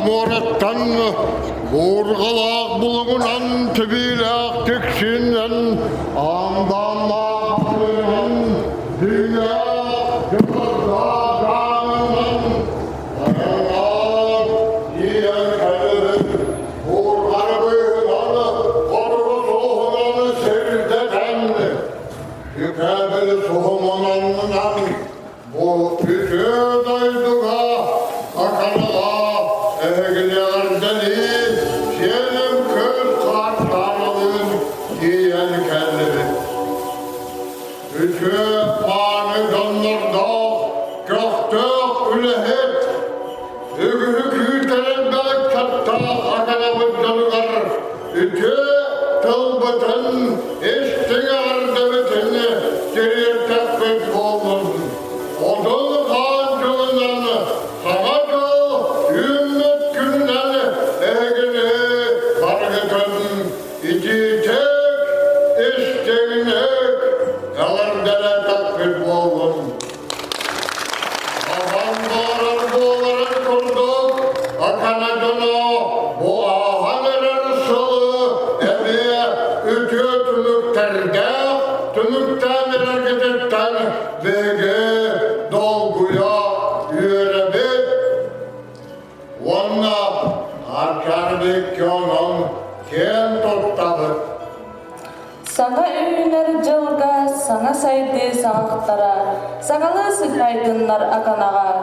murattan Borgalak bulungunan tübilak tüksünden Amdanlak bulungan dünya yıldızda canından Dayanlar diyen kelebek Borgarı buyuranı Koruğu soğunanı sevdeden Yüpebeli soğumananından Bu tütü daydığa Akanağa Eğiler deli Şelim köz kartlarının Diyen kelebek Tütü mani canlarda Köftök ülehet Ügürük yütelenmek katta Akanabın canıgar Tütü tılbıtın İstiğar demetini Geriye tekbet olun Odun kancılından Sağacı ümmet günden Eğini hargıtın İci tek isteğini Yalırdere tekbet olun Aman doğrar boğların kurduk Akana canı Bu ahanların sılı Emeğe ütü tümükterde Tümükten hareketten Vege dolguya Yürebet Vanna Arkardık yonon Ken tottadık Sana öyünler жылга, sana saydı sağlıklara, sağalı sıkaydınlar akanağa.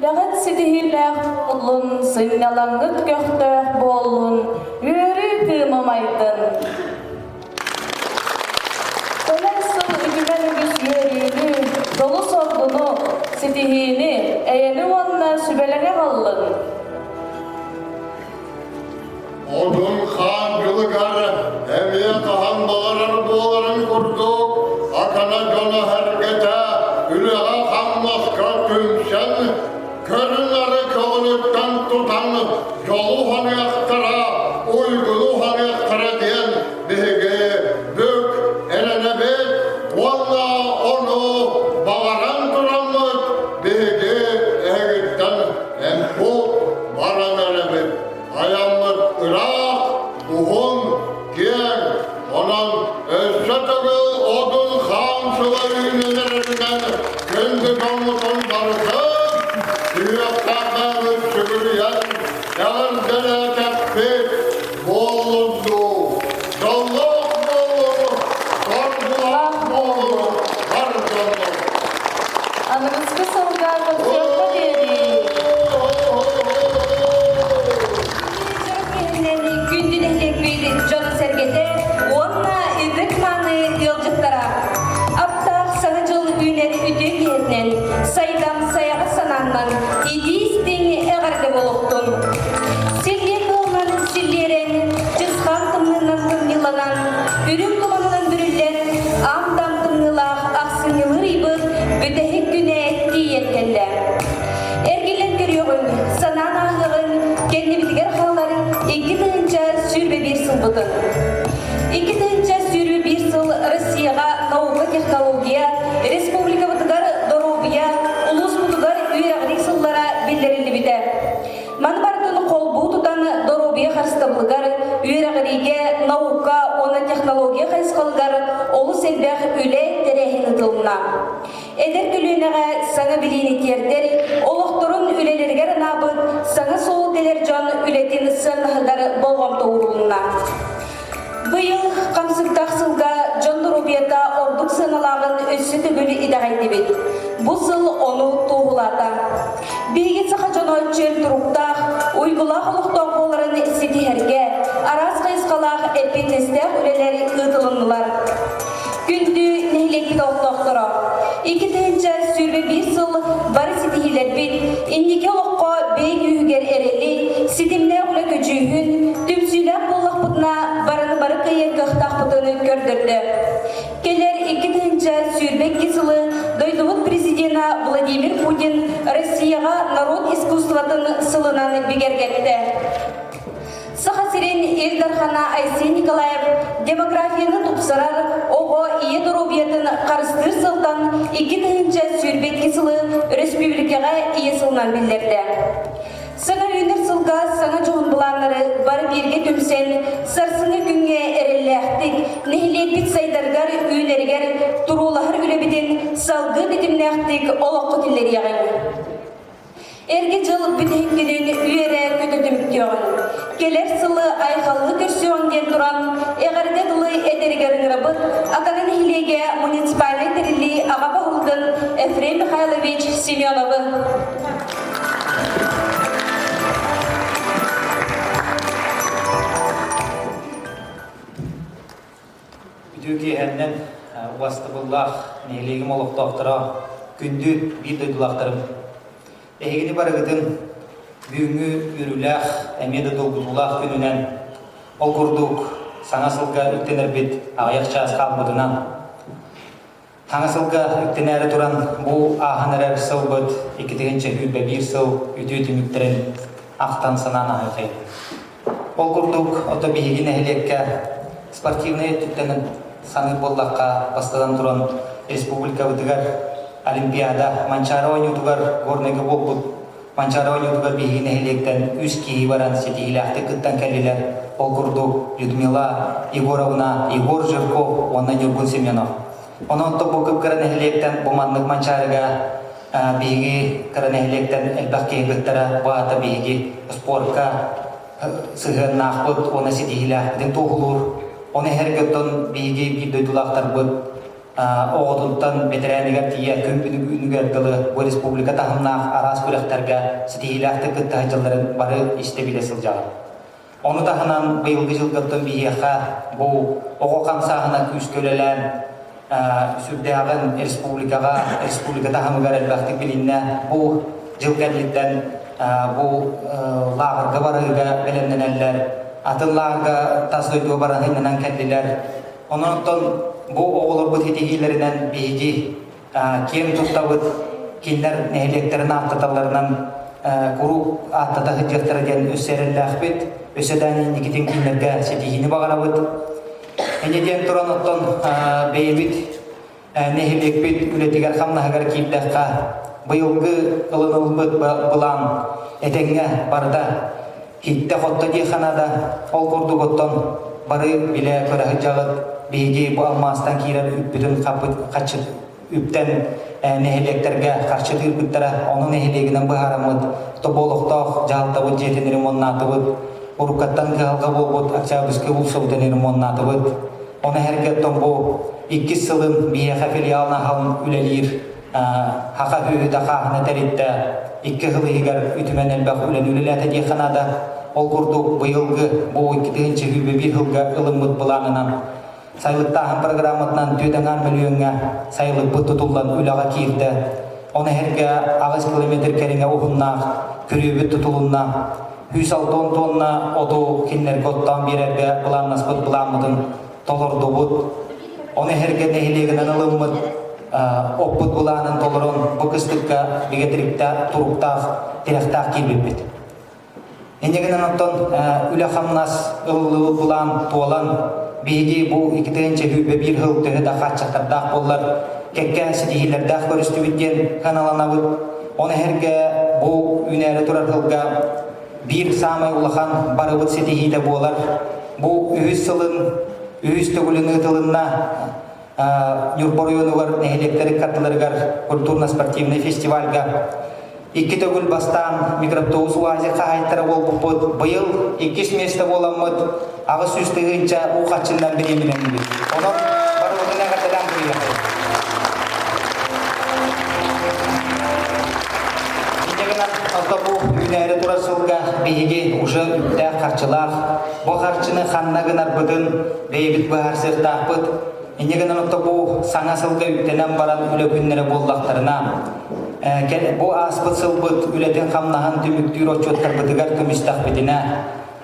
Lağıt sidihillah olun, sınyalanıt göktök bolun, yürü kımamaydın. Koleksol ügümen ügüs yerini, dolu sordunu, sidihini, eyeni onunla sübelene kallın. Odun kancılıgar, emiye kahan bağırır boğların kurduk, akana canı herkete, üleğe kanmaska tümsen, körünleri köğünükten tutan, yolu hanıyaktıra, uygulu hanıyaktıra diyen bihige, bük, elenebet, valla onu bağıran duramıt, bihige, egitten, emput, baran elebet. Ayamlık Irak, Buhun, Kiyen, onun özsetıgı odun khansılı ünlülerinden kendi kanlıkın barıkıp, dünyaklarda üstügülüyen, yağır dere tekbir, boğulundu, yolluk boğulur, sorgulak boğulur, var yolluk. Anımız kısılga, kısılga deri. Canı sergete, onunla rıkmanı yolcuklara. Aptal sanıcıl üner üdün yerinen, saydam sayağı sanandan, idi isteğini eğardı boluktun. Siller doğmanın silleren, cızkan tımlığından tımyılanan, ürün kumanından bürülen, amdam tımlığlağ aksın yılır ibır, ötehek güne etti yerkenler. Ergilen görüyorun, sanan ağırın, kendi bitger halların, iki tığınca sürbe bir sılbıdın. İki tığınca sürbe bir sıl Rusiyaga nauka teknologiya, Respublika Batıgar Dorobiya, Ulus Batıgar üyeğri sıllara bildirildi bide. Manbardını kol buğdudan Dorobiya harstabılgar, üyeğriге nauka ona teknologiya hayskalıgar, Ulus elbaq üle terehini tılına. Eder külüğüne sana bilini terder, olukturun ülelerger nabıt, sana soğuk deler can ületini sınıhlar bolğam doğruluğuna. Bu yıl kamsıktaqsılga John Dorobiata orduk sınalağın össü tügülü idağaydı bit. Bu sıl onu toğulada. Bilgi sağa John çöl turuqtaq, uygulaq oluqtaq bollarını sitiherge, aras qayısqalaq epinestaq üleleri ıdılındılar. Gündü nehlekli doktora. İki tığınca sürbe bir sıl barı sitihiler bit. İndiki oluqqa bey gühüger ereli, sitimle ula köcüğün, tümsüyle bollaq butna barını barı kıyır kıhtaq butunu kördürdü. Keler iki tığınca sürbe kesılı, doyduvut prezidenta Vladimir Putin Rusiyaga narod iskuslavatını sılınanı bigergetti. Сахасирен Эльдархана Айсен Николаев демографияны тупсарар, ого ие доробиятын қарыстыр сылтан 2-нче сүрбетки сылы республикаға ие сылынан билдерді. Сыңа үйнер сылға sana çoğun bulanları bar birge tümsen, sarsını günge erelleğtik, nehilekbit saydargar üyeleriger, durulahır ülebidin, salgı didimleğtik, olaklı tilleri yağın. Erge jıl bütehikkedeni üyere kötüdüm diyorun. Keler sılı aykallı kürsüyon den duran, eğerde dılı ederigerin rabıt, akanan hilege municipalne terili Ağaba Hulgın Efrem Mikhailovich Semyonov'ı. Türkiye'den Vastıbullah nehlegim olup doktora gündü bir duydularım. Ehgini barıgıdın büyüngü ürülək, emedi dolgudulaq gününen ol kurduk sana sılga üttener bit ağayak çağız kalmadığına. Tana sılga ütteneri turan bu ağanerer sılbıt 2-ci hübbe bir sıl ütü müktiren aqtan sanan ağayı. Ol kurduk oto bihigi nehlekke sportivnaya tüttenin sanır bollaqqa bastadan turan Respublika Vıdıgar Olimpiada mançara oynuyordular, gornege bolbut. Mançara oynuyordular bihi nehlekten, üç kihi varan seti ilahte kıttan kelliler. Ol kurduk Lyudmila Igorovna, Igor Zhirkov, ondan Yurgun Semyonov. Onun topu kıp kara nehlekten bu manlık mançaraga bihi kara nehlekten elbaqke gıttara bağıta bihi sportka sığın naqbıt, ona seti ilahten toğulur. Onu her götten bihi bir doydulaqtar bıt. Oğudundan veteranigar tiya kümpünüger dılı bu Respublika tahımnaq aras bıraktarga sitihilaqtı kıtta hacıların barı işte bile sılcağı. Onu tahınan bıyılgı jılgıttın bihiyaqa bu oğuqam sahına küs kölelen sürdağın Respublika tahımıgar elbaqtı bilinne bu jılgallitten bu lağırga barıga belenneneller atın lağırga tasdoyduğu barahıynanan kendiler. Onundan bu oğulur bu tetiğilerinden bihi kim tutabıt kinler nehleklerin atatalarından kuru atata hıcıqtara den össerillaq bit össedan indikitin kinlerge setiğini bağırabıt. Eneden turan ottan beybit nehlek bit ületigar xamnahagar kiyipdaqqa bıyılgı ılınılbıt bulan etenge barda hitte xotta diğanada ol kurduk ottan barı bile köre hıcağıt bihi bu almastan kirer üppütün kaçıp üpten neheleklerge karşı tırpıttara onun neheleginden bıharamıd toboluqtaq jaltabıd jetenirim onnatıbıd urukattan kıhalga bolbud akçabıskı ulsov denirim onnatıbıd onu herketten bu 2 sılın biheqa filialına halın ülelir haqa hühüda qahına teritte 2 hılıhigar ütümen elbaq ülen ülelete diğanada ol kurduk bıyılgı bu 2-ci hübbe bir hılga ılımıd bulanınan sayılık tahım programatından tüydengan milyonga sayılık bu tutullan ülağa kirdi. Onu herge ağız kilometr kerine uğunna, kürübü tutulunna, 106 tonna odu kinler gottan bir erge bulannaspıt bulanmıdın tolurdu bud. Onu herge nehileginden ılımıd, opput bulanın tolurun bu kıstıkka bigetirikta turuktağ, direktağ kirbibit. Eneginen ondan ülağamnas ıllığı bulan tuolan bihi bu 2-ci hübbe bir hıl tühü da kaçaktardaq bollar kekken sitihillerdaq görüstü bitten kanalanabıd. Onu herge bu üneri turar hılga bir samay ulağan barıbıd sitihide bolar. Bu ühüs sılın, ühüs tügülün ıtılınna yurboryonu var nehelekleri katılarıgar kulturna-sportivnay festivalga 2 tügül bastan mikroavtobus uazı kahaytara bolbupud. Bıyıl 2 mesta bolamıd. Ağız üstüğünce o kaçından biriyeminen gibi. Onun barıldığına katılan kıyakı. Şimdiden altta bu güneri turasılga bihigi uca üpte karçılar. Bu karçını xanna gınar bıdın beybit bahar sırtaq bıd. Şimdiden altta bu sana sılga üptenen baran üle günlere bollaqlarına. Bu aspıt sılbıt üleden xamnahan tümüktüğür oçottar bıdıgar tümüstaq bidine.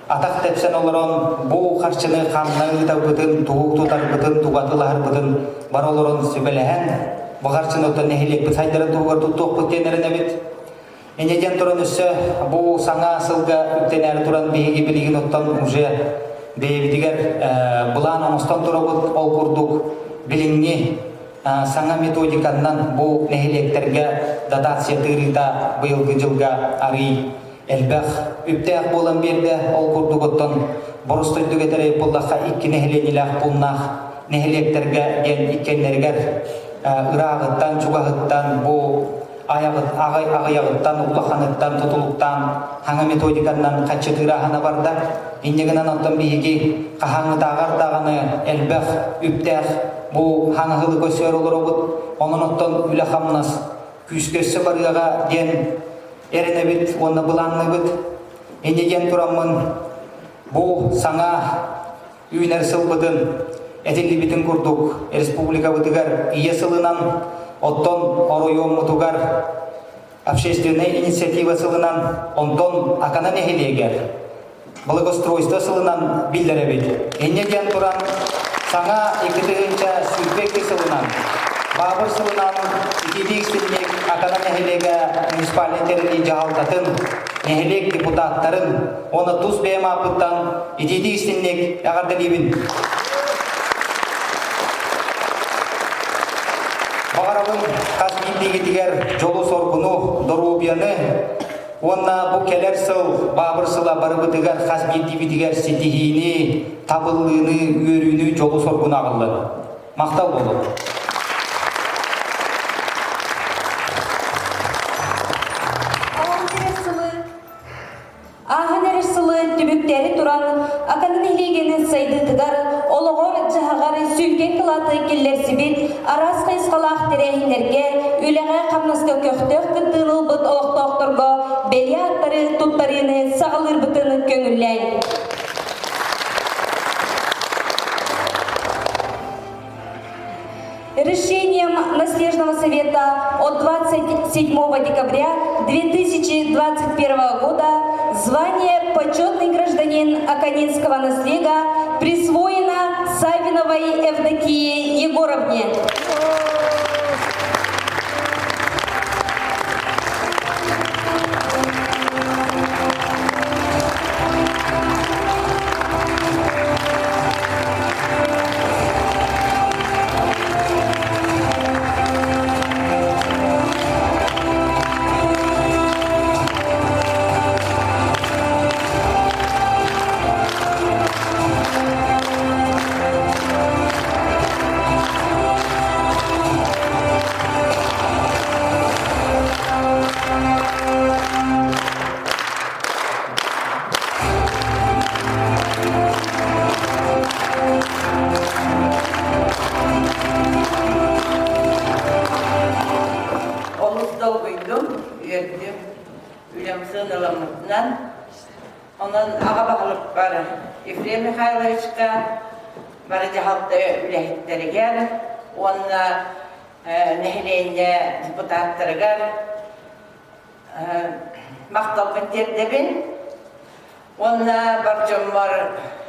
Atak tepsen olaron bu karşını xamnağı da bıdın, tuğuk tutar bıdın, tuğatılar bıdın. Bar olaron sübelehen bu karşını otan nehilek bıd saydara tuğugar tutuq bıd tenerine bit. Eneden turan üssü bu sana sılga üpteneri turan bihigi biligin otan uje beybidiger bulan omustan tura bıd ol kurduk bilingi sana metodikandan bu nehilekterge datasiya tırıda bıyılgı jılga ari Elbaq üptəq bolan berdə ol kurdugottan borustuydu geterey bullaqa ikki nehelenilah bulnaq nehelekterge gen ikkenlerger ırağıttan çugağıttan bu ağayağıttan ulaqanıttan tutuluktan hanga metodikandan kaçıtırahana barda inneginan ondan bihigi qahanı dağar dağını elbaq üptəq bu hanga hılı gösör olur obut onun ottan ülahamnas küskөssө barıgaga gen erenebit onu bulannebit indegen turamın bu sana üner sılbıdın etili bitin kurduk Respublika bıtıgar iya sılınan otton oroyom mutugar общественная инициатива сылынан онтон акана нехелегер благоустройство сылынан билдеребит эннеден туран саңа экитигинча сүрбекти сылынан бабыр сылынан икидигстинник акана нехелеге муниципалитеттерини жаалтатын нехелек депутаттарын оны туз бемапыттан икидигстинник агардалибин Bağaralım kasbiydi diğer jolu sorgunu dorubyanı ona bu keler sıl babır sıla barıbı diğer kasbiydi diğer sitihini tabıllığını yörünü jolu sorgunu ağıllı maqtal bolu Ahın sılı tübükteri duran akanın hiligeni saydıdıgar oluğor jahagar sülken kılatı kellersibit aras kıyskalaq terehinlerge üleğe kamnaska köktök kıttığınıl bıt oğtoqtorgo beli atları tuttarını sağılır bıtını köngüllen. Решением Наследного совета от 27 декабря 2021 года звание «Почетный гражданин Аканинского наслега» присвоено Савиновой Евдокии Егоровне. Ondan ağa bakılıp var. Efrem Mikhailovич'ka barıcı halkta ülehitleri gel. Onunla nehleyince deputatları gel. Maqtal Binter'debin. Onunla barcım var.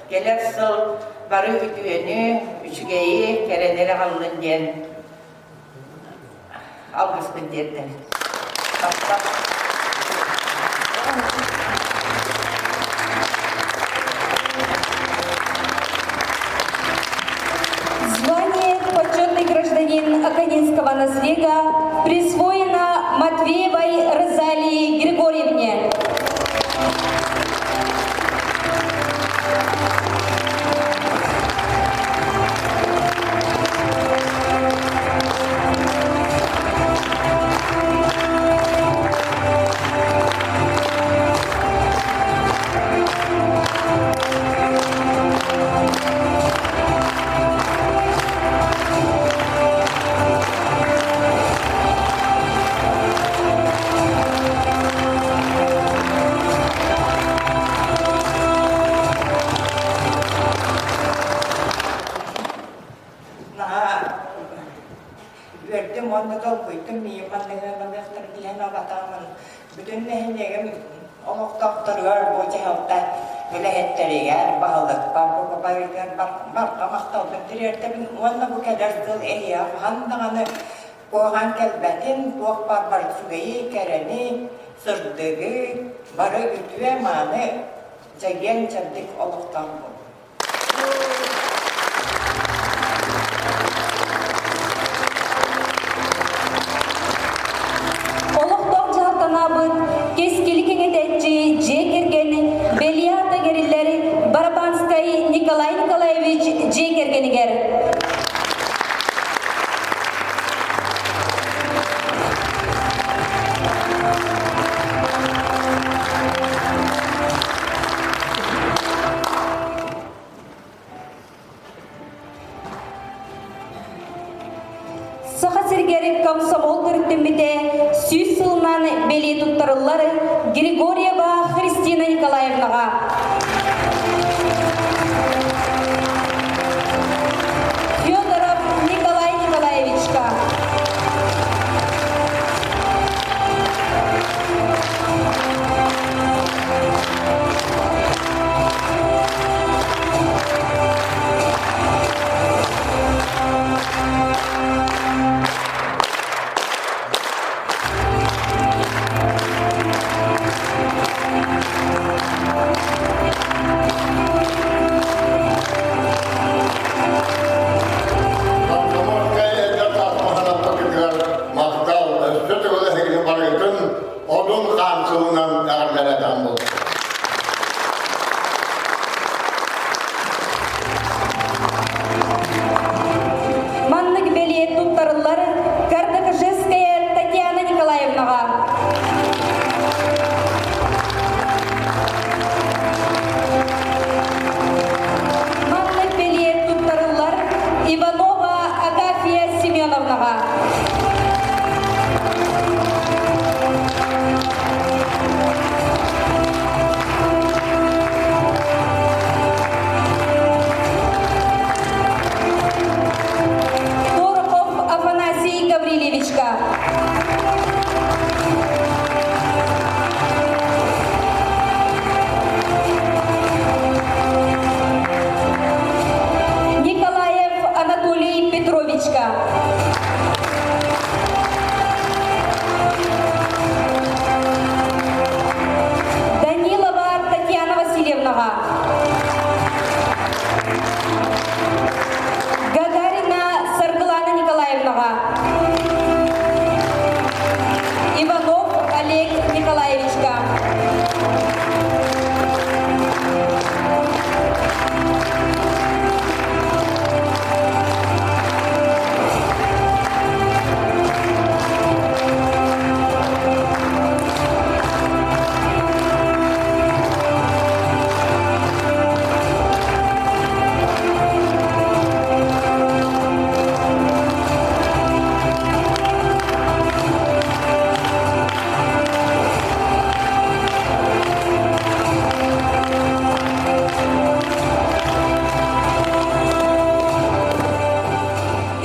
Gelir sıl barı ütüyeni, üçgeyi, kereleri alın diyen. Algıs Binter'den. Звание «Почетный гражданин Аканинского наслега» присвоено Матвеевой Розалии Григорьевне. Verdim onu da koydum, miyim annelerine diyen avatamın. Bütün nehilegim oluk doktorlar bu cihalda vilayetleri yer, bağlık var, bu babaylar barka maqtaldım. Direrde bin onunla bu kadar yıl ehya, handağını koğan kelbetin, boğ barbar sügeyi, kereni, sırdığı, barı ütüye manı, cegen çabdik oluktan bu. Oluktan jahtana bıt, keskili kengedetçi комсомол көрттіміде сүйіс сылынан беле тұттарылары Григорьева Христина Николаевнаға. Федоров Николай Николаевичка. Komsomolskaya eder tasmahanap paketiler maqtal östü öyle barıtın odun qansılından ağırlardan buldu. Маннык беле туттарылары Кардакожеская Татьяна Николаевнаға. Маннык беле туттарылар Иванова Агафья Семеновнаға. Дорохов Афанасий Гаврилевичка. Николаев Анатолий Петровичка. Данилова Татьяна Васильевнаға. Гагарина Саргылана Николаевнаға. Иванов Олег Николаевичка.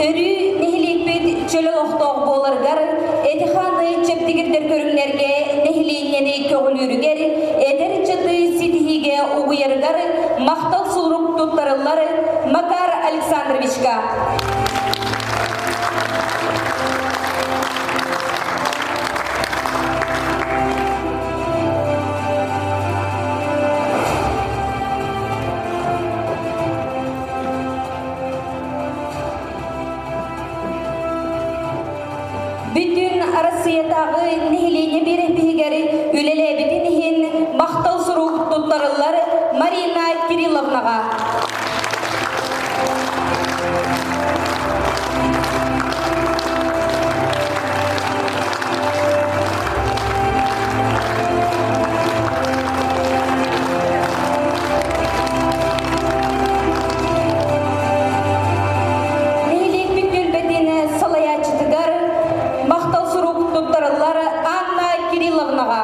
Өрі нехиликпет чөлі оқтоқ болыргар, әдіханы чептігірдер көріңлерге нехилинені көгілірігер, әдір чыты ситихиге уғыяргар, мақтал сұлрук тұттарылары Макар Александровичка. Bütün Россиятағы нехилене бере бігері үлелебетін ехен мақтал сұруқ тұттарылары Марина Кирилловнаға. Нехилек бүтін бәтені салаячытыгар мақтал сұруқ тұттарылары Анна Кирилловнаға.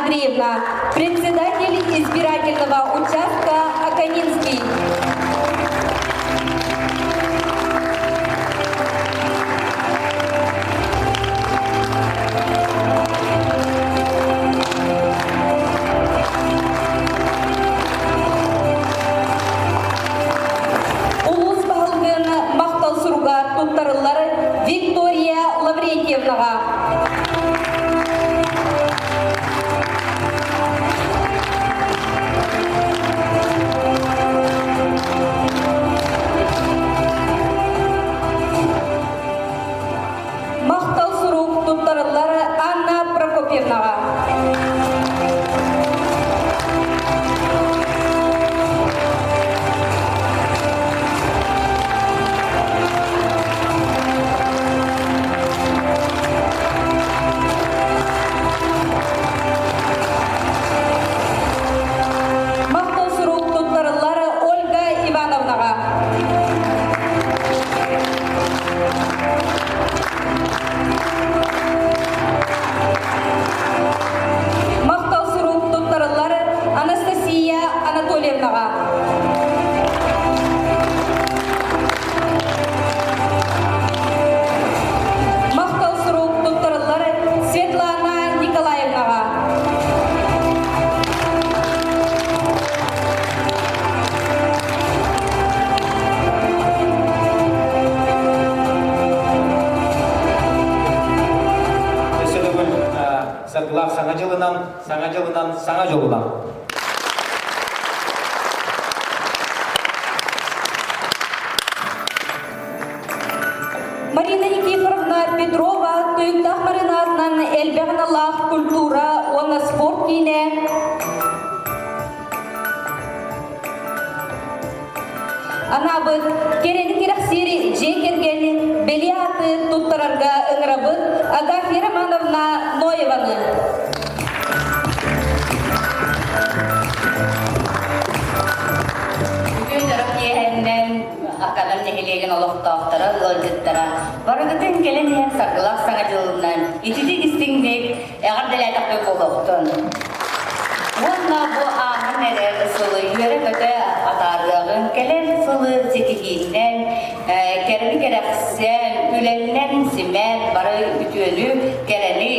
Андреевна, председатель избирательного участка Аканинский. Улус бағылғын мақтал сұруға тұттарылары Виктория Лаврентьевнаға. Мақтал сұруқ тұттарылары Анна Прокопьевнаға. Мақтал сұруқ тұттарылары Ольга Ивановнаға. Мақтал сұруқ тұттарылары Анастасия Анатольевнаға. Мақтал сұруқ тұттарылары Светлана Николаевнаға. Өсөдөгүл саргылак саңа жылынан саңа жолунан. Марина Никифоровна Петрова түйіндақ маринадынан әлбәғіналақ культура, оны спорт кейіне. Анабыт, керені керексері жекергені белі аты тұттарарға ұңырабыт Агафья Романовна Ноеваны. Бүгін дұрып ехеннен ақалан нехелеген олықтақтары, ұлжыттара. Барығытын келен ең сақылақ саңа жылынан, итідік істіңдік әғарділәдік бөк олықтын. Онна bu ağır neler ısılı, yöre kötü atarlığın, kelem ısılı zikihinen, kereni kereksen, üleninden simen, barı bütünü, kerehli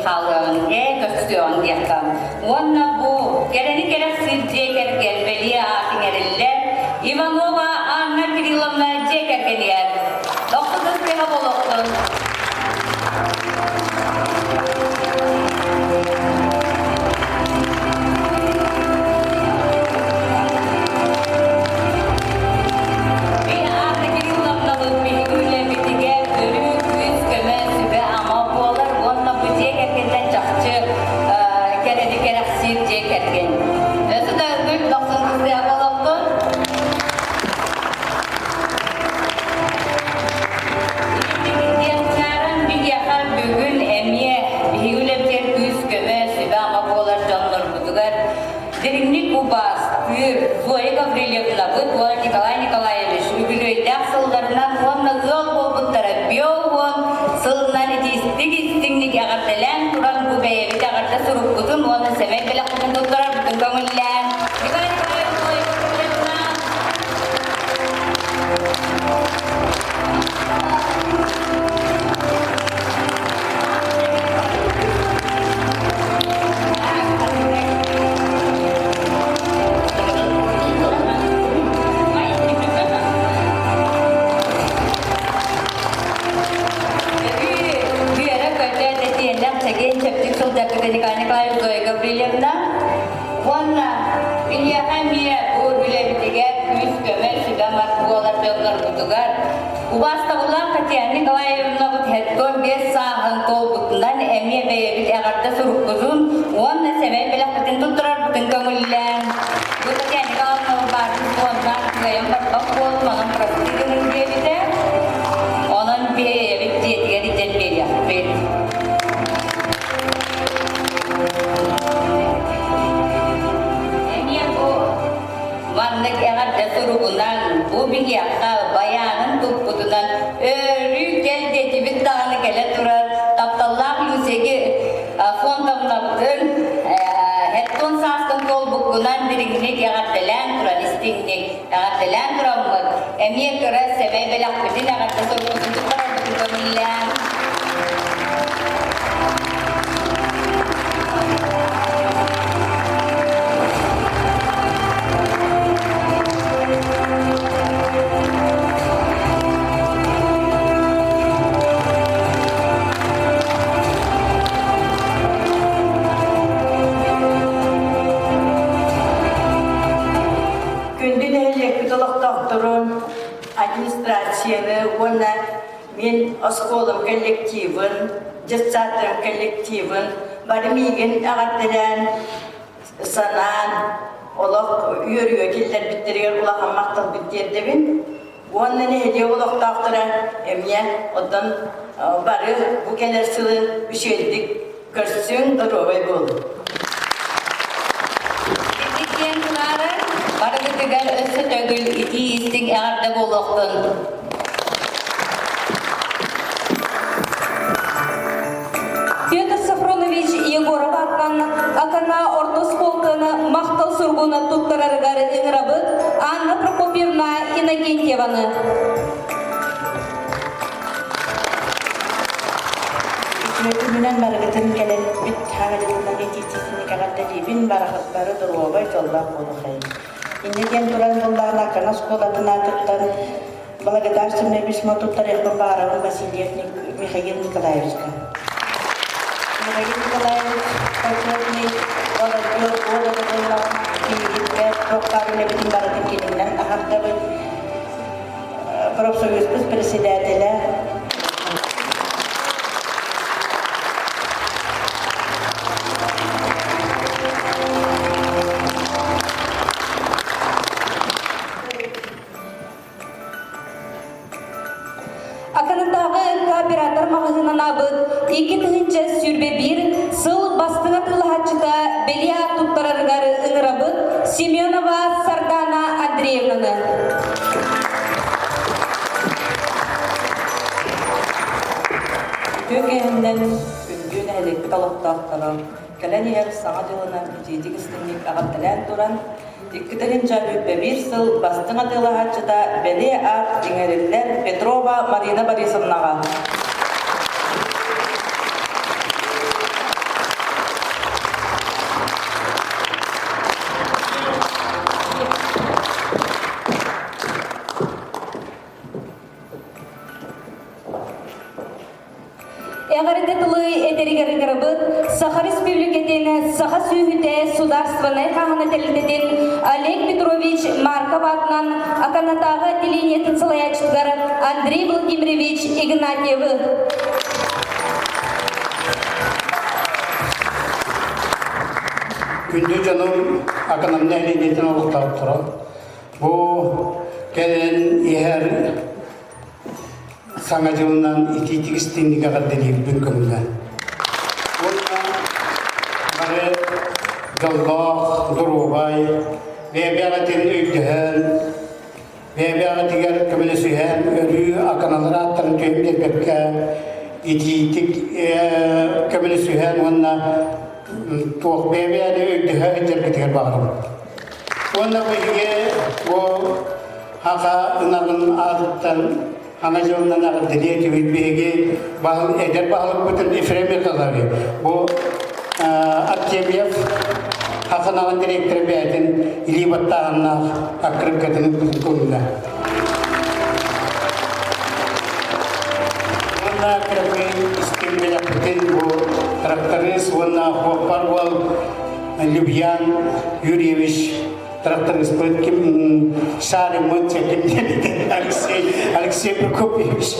kalığın, köstüğün yakam. Onna bu, kereni kereksiz ceker gelmeli ağın eriller, Ivanova Anna Kirillovna ceker geliyer. Dokuzun sıra boluktun. Деревник Убас, Пюр, Зоя Гаврилевна, Быдвор Николай Николаевич, Юбилейдәк сылдарынан онна зол болбуттара биоғын, сылынан етестік ағартылан тұран бұбәйеві ағарта сұруп бұтын, оны сәмек білі құтын тұттырар бұтын көңіллән. Николай Николаевич, Зоя Гаврилевна. Николай Николаевич, Зоя Гаврилевна, онна Илья Хамия, Бурбилевитеге, Күз көмел, Сюгамар, Буалар, Беглар, Бутугар. Убаста булан Катя Николаевна бут хеттон бес сағын кол бутундан әмие бейбіт әғарда сұруқ күзун, онна сәмей білек бутын тұттырар бутын көңіллән. Бұл Катя Николаевна бардың ондан күйем батпақ болып, маған практикінің бейбіті, оның бейбіт жетіге ритен бейбіт. Vanlık eğer suruğundan bu bir yakta bayanın tupputundan örü gel dedi bir dağını gele durar taptallar yüzegi fontamına истинник агатылан тураммыт. Эмие көрө семей белак бүтүн агатты соргусунчу барабытын көмүллән. Күндүн элек докторун администрацияны оны мен осколым коллективын, жастарым коллективын, бармиген ағаттыран санан, олақ үйөріге келдер біттерген олаққа мақтал біттердебін. Онын әде олақ доктора әмия одан бары бұл келер сылы үшелдік көрсің дұровай болды. Итиен кунары барыгытыгар өссө төгүл итиистиң ағарда болуқтun. Петр Сафронович Егоров аттан акана ортос полканы мақтал сургуна туттараргары ыңырабыт Анна Прокопьевна Иннокентьеваны. Күнүнен барыгытын келен бит хагылынан этитисini кагатта дибин барахаттары дурбай жоллап болухай. Иннеген туран болларна канас колатына туттан благодарственное письмо туттарых Бабарова Василия Михаил Николаевичка. Михаил Николаевич почетный волонтер года была килигитке доктарыны битин баратын келиннен ахардабы профсоюз председателя Аканатағы кооператор мағызынан абыт, 2 тыгынча сүрбе 1 сыл бастыңа тылахатчыда белия туттараргары ыңырабыт Семенова Сардана Андреевнаны. Төгеннен күндүн әлек талаптақтарым, кәлән ер саңа жылынан жейдік істемек ағаттылан туран, 2-1 сыл бастыңа тылахатчыда бәле ақ деңерелер Петрова Марина Борисовнаға. Эғарыдетылы этеригерігерібіт Саха Республикетені Саха Сүйхіте Сударственный хағынателітетін Олег Петрович Марков атынан Аканатағы отделение тынсылаячтығар Андрей Владимирович Игнатьевы. Күнді жаным Аканамны әлейнетін олықтап тұры. Бұл кәлін ехер саңа жылынан ититігістіңдігі ғаддені бүнкімді. Онна бары Жаллах, Дұрубай, бәбәғатын өйдіғін, бәбәғатығар көмілі сүйән, өрі Аканалар аттарын түйімдер көпке, ититік көмілі сүйән, онна тоқ бәбәғаны өйдіғі жәргітігер бағырым. Онна көйге ол хақа ұнағын адыттан ана жылынан ағыддыне түйітбеге әдер бағылып бүтін Ефремер қалары. Бұл Артемьев хақынаған директоры бәйтін Илибаттағынна ақырып кәтінің бүтін көңілі. Онна кіріпей істемелі бүтін бұл тракторист, онна Хоппар бол Любьян Юрьевич тракторист будет Шарим Монтекин Алексей Прокопьевич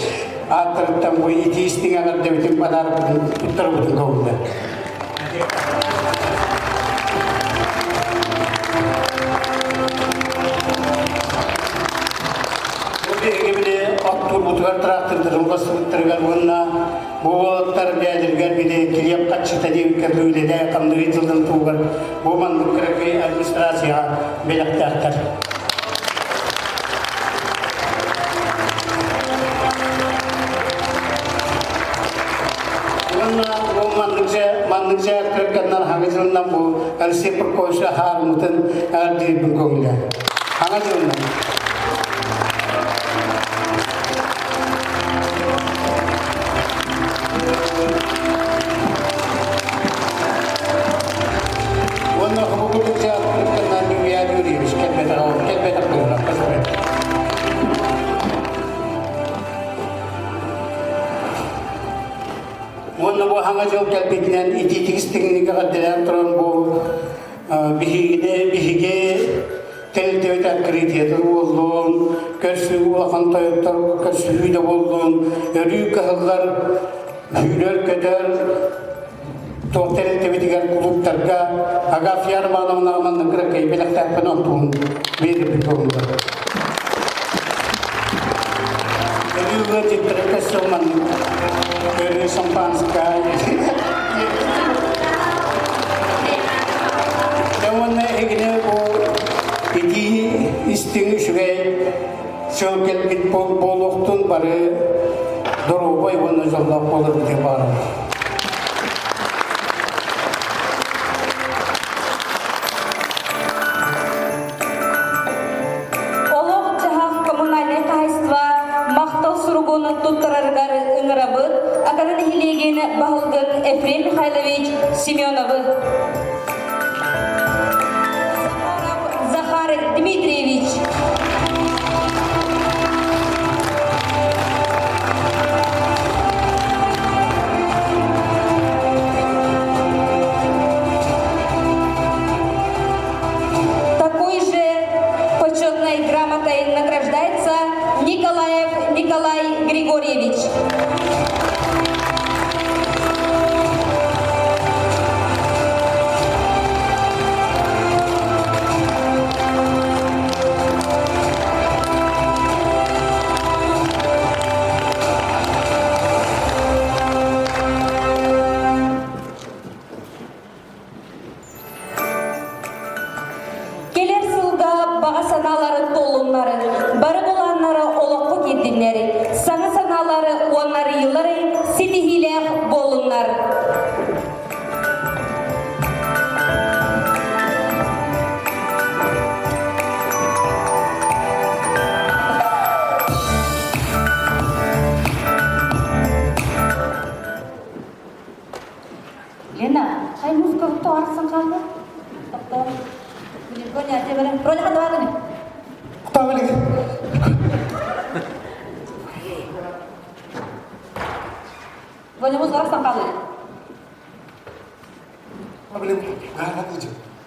автор там вы единственный отдавайте подарок второго года. трактордарын басып онна болоттар бәдіргер биде килеп качыта деп кәдүле дә камды жылдан тугар бу мандык керек администрацияга белектәктер. Mandungja kerjaan hangizun nambu, kalau siapa kau sahar mungkin ada di bengkongnya. Hanga жылына. Wannan hukukun teatr kenal dunia juris kelbeta kurang kasih. Wannan bu hanga jauh kelbetinan ititik stingni kekadalan terombo bihige tel akredite oldun, körsü ulakan tayıptar körsü de oldun, örü kahlar hüler kadar tohtel tebetigar kuluptarga agafiyar manamına amanın kırıkayı belakta penontuğun bir durumda. Örüler cittire kesoman örü sampanska Namun egine o iki isting şuraya şökel bit boluktun bari dorobay bunu jolda olur diye var. Олох жахах коммунальный хозяйство мақтал суругуны туттараргар ыңырабы, аканын хилегені бағылгын Ефрем Михайлович Семеновы. Захар Дмитриевич. Такой же почетной грамотой награждается Николаев Николай Григорьевич. Келер сылга баға саналары толынлары, бары боланлары олыққы кетдінлері, саңы саналары онлары елары сетихилер болынлар. Лена, қай музыка бұқты арқсын қалды? Тоқтар. Коня, тебе берем. Роня, қанды бағыны? Кто біледі? Коня, музыка арқсын қалды?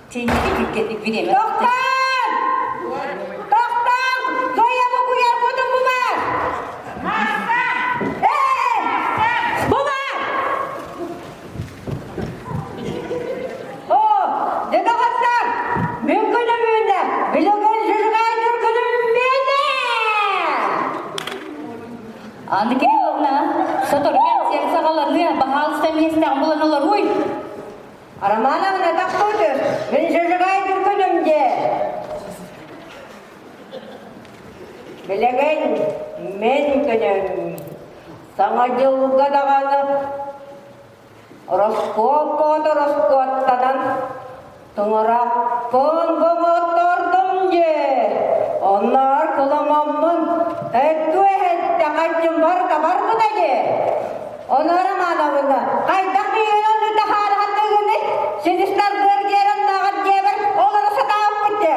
Теңдегі кетіп берем. Тоқтар! Тоқтар! Зоямы көйер көтім бұлар! Бұлар! О, деді қаттар! Мен күнім мені! Біліген жүзгайдыр күнім мені! Анды Кирилловна, соторген сен сағаларны бағалыста местен бұланалар ой. Арамановна тақтуды! Мен жүзгайдыр күнімде! Біліген мен күнім! Саңа жылға дағаны Роскоттадан тұңырақпын бұғыттырдым де. Onlar kılamamın ettu ette kaçın var da de. Onlara manavında kaydak bir yönünü de hali hattı günü sinistler gırgerin dağıt geber onları satağım bitti.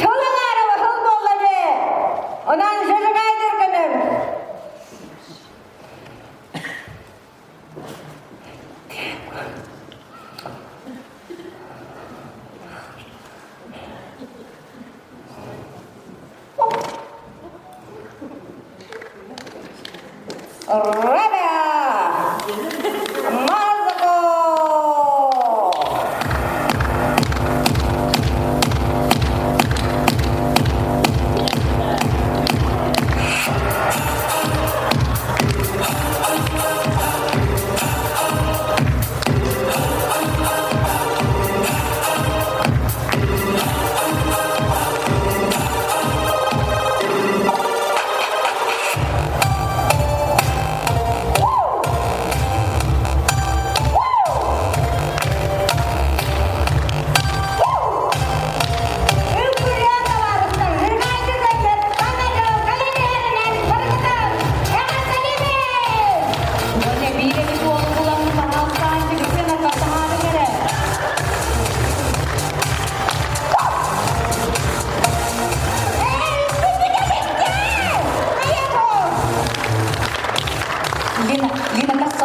Şolun araba şol bolla de. Ondan sözü kaydır günüm. Rabbit!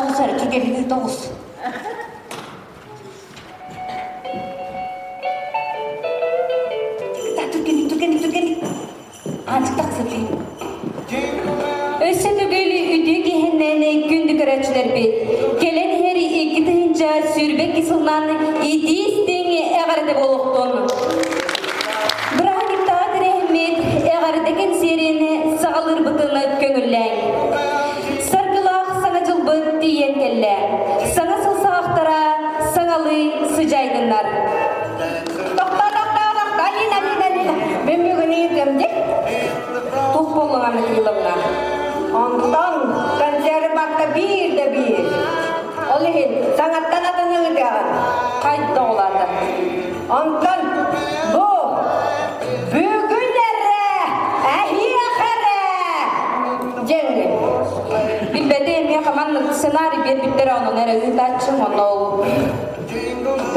9 sarı Türkiye'de 9. Türkiye'de. Azıcık taksatayım. Össe tögeli üdü gehenneni gündük araçlar bit. Gelen heri iki tıyınca sürbek isılnan idi isteğini eğarda boluktun. Bırakıkta rehmet eğardaki serini sağılır bıtını köngüllen. Sargılak sana cılbıt diyen kelle. Sana sılsa aktara sağalı sıcaydınlar. Doktor. Lina. Ben bugün yiyeceğim de. Tuh bolungan yılımlar. Ondan kanser bakta bir de bir. Olihin sangat tanatın yılgan. Kayıt doğuladı. Ondan bu bugünlere ahiyakere cengi. Bilbede mi kaman senaryo bir bitter onun neresi taçım onu.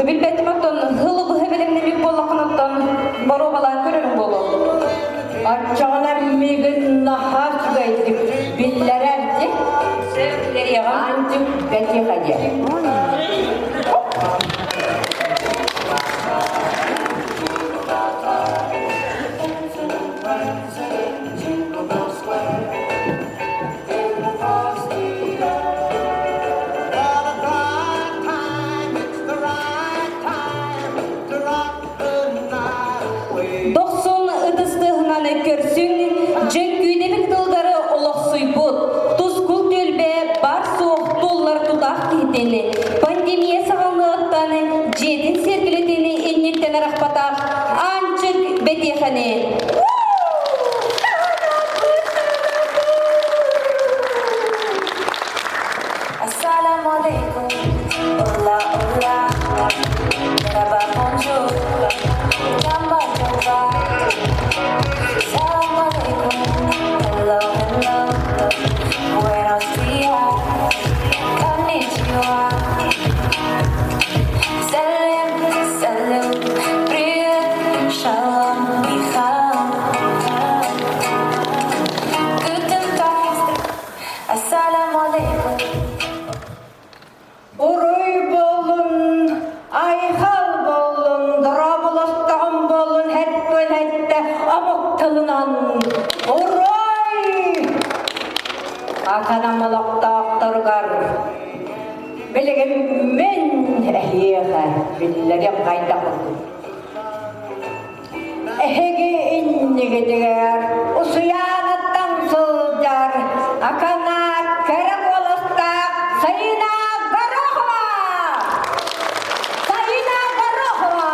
Bilbede makton hılı bu hevelimle bir bollakınıktan baro balan körürüm bolu. Açağına migin nahar gaydik. Billererdi. Sevgileri yalan. Ancak gati hadi. Doksun ıdыстığынан körsün, cenk güydebik dılgarı olaq suybut. Tuzkul tölbe bar soğuk dollar tutak kehteni. Pandemiya sağalığıttan jedin sergileteni ennetten araqpatak. Ançık betehane. Assalamu alaikum, hola, hola, merhaba, bonjour, jamba, jamba. Assalamu alaikum, hello, hello, buenos dias, konnichiwa. Salam, salam, привет, shalom, ni hao. Guten Tag, assalamu alaikum. Uruy bolun, ayhal bolun, drabulastağın bolun, hette amok tılınan. Uruy! Akadan malakta aktargar. Bilgin men ehliyeğe, billerim kayda kurdum. Ehegi inni gidiyor, usuyanattan sılcar, akana kerek olastak, sayına garahma! Sayına garahma!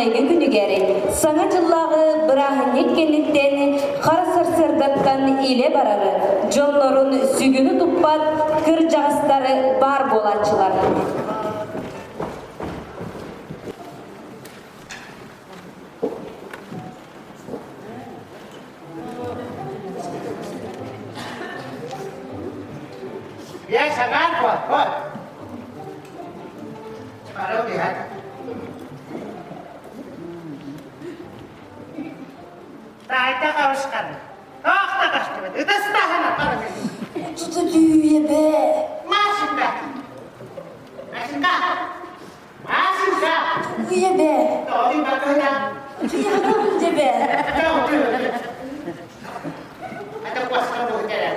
Ahayga günügeri, sana jıllağı bırahın etkenlikten, kara sarsırdattan ile bararı, jonların sügünü tuppat, kırcağızları bar bolaçılar. Ya, sabar kok. Kalau lihat. Taita kauskan. Kok tak kasih? Itu setahan apa lagi? Tutu düğüye be. Masih enggak? Masih enggak? Masih enggak? Düğüye be. Tuh di belakangnya. Düğüye kalınca be. Jauh dulu. Ada puas kamu kerja.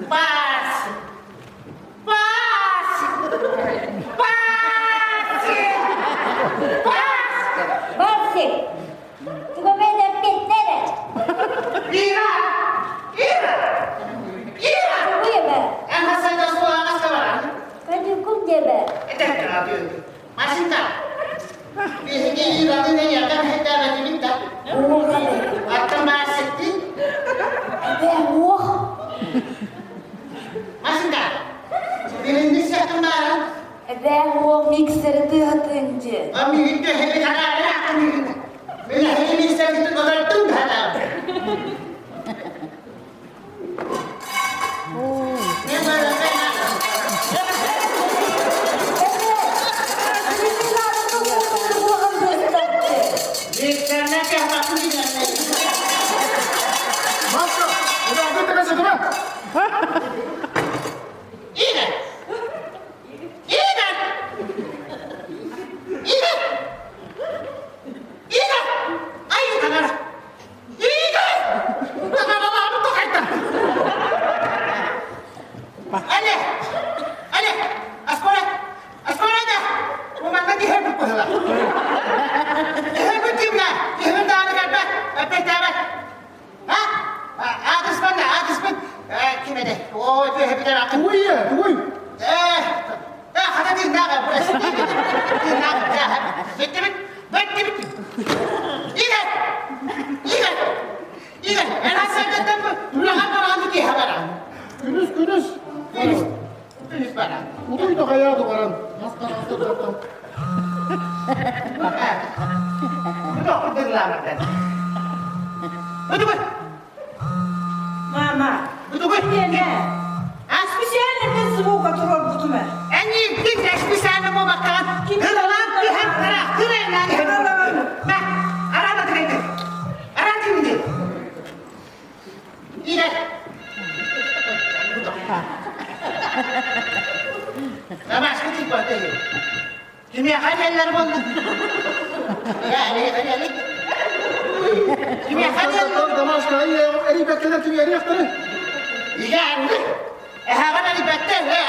Pas. Pas. Pas. Pas. Barsik. Tuga beden bittere. Ira. Ira. Ira. Tuga be. Yang hasil dah semua akan sekarang. Kaju kum je be. Masih enggak? Ini Ira ini yang akan kita lagi minta. Atau masih di? Be wah. Masih enggak? Ini siapa kemarin? Be wah mikseri tıhatınca. Kami itu hari ada akan ini. Bila hari ini saya itu bakal tunggu ada. Ini baru saya. Karena siapa pun tidak lagi. Master, udah aku tekan satu mah. Ingat. Ingat. Ingat. Ingat. Ayo tangan. Ingat. Tangan apa tuh kata? Ale. Ale. Askola. Askola dah. Rumah lagi hebat pula. Hebat timlah. Hebat dah ada apa jabat? Hah? Atas mana? Atas mana? Kime deh? Oh, itu hebat dah aku. Iya, woi. Hadi bir naga burası. Bir naga ya. Bitti. İğen. En hastalıktan bu. Bulahan bana ki haber. Günüz. Tulis bana. Udah itu kayak tuh kan. Master. Itu aku dengar kan. Betul. Mama. Betul. Ne? As Spesialne bir zvuk oturur kutume. en iyi bir bir sene bu bakalım. Kırılan bir hem kıra. Kırayım lan. Ben arada kırayım. Arada kırayım. İğen. Ama aşkı değil bu arada. Kimya hayaller buldu. Yani. Kimya hayaller. Damas kayak ini beklener kimi yeri yaktı. Yani. Hagan ali better he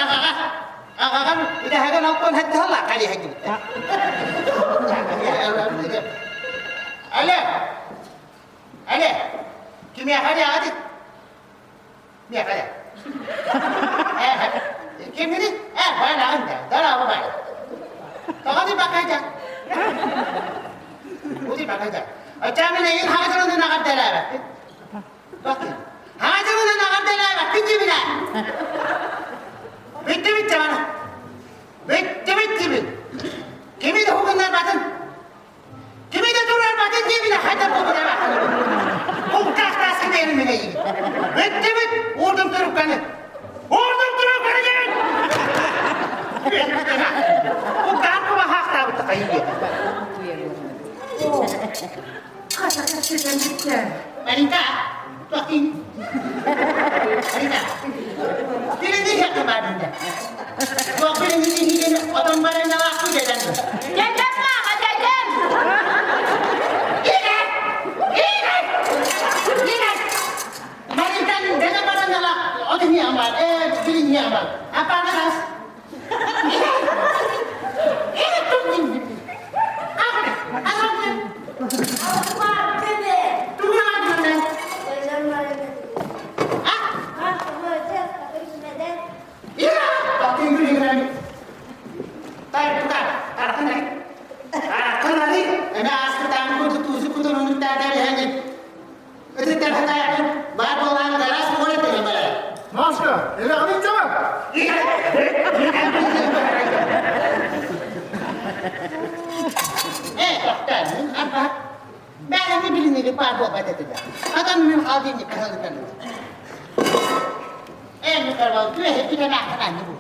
agagan ida hagan akon hatta hala kali hagi. Ale. Kimya hadi. Kimya hadi. Kim ini? Bana anda. Dara apa bana? Tadi bakaja. Udi bakaja. Acamnya ini hagan itu nak ada lah. Bakit? Hagan itu nak ada lah. Bitti bile. Bitti bana. Bitti. Kimi de hukunlar batın. Kimi de durar batın kimi de hadi bu kadar batın. Bu tahtası değil mi neyi? Bitti. Vurdum durup beni. Gelin. Bu kalkıma hakta bu tıkayı. Marita, bakayım. Marita. Birini yakamadım da. Bu birini adam bana ne vakti dedem. Dedem mama dedem. İğren. Marita'nın dedem bana ne vakti. O da niye amal? Birini amal. Apa anas? İğren tuttum. Asal. Allah dede. Tunggu lagi. Dedem var. Iya. Iya, waktu itu dengan tarik tukar, arahkan naik. Ana askıdan kurdu tuzu kudun onu da yani. Öte tarafta var olan garas bu ne böyle? Maşka, ele alınca mı? Doktor, apa? Ben de bilinir par bu patates. Adamın halini kahalıkan. Mi karval tüye hep bir tane akran bu.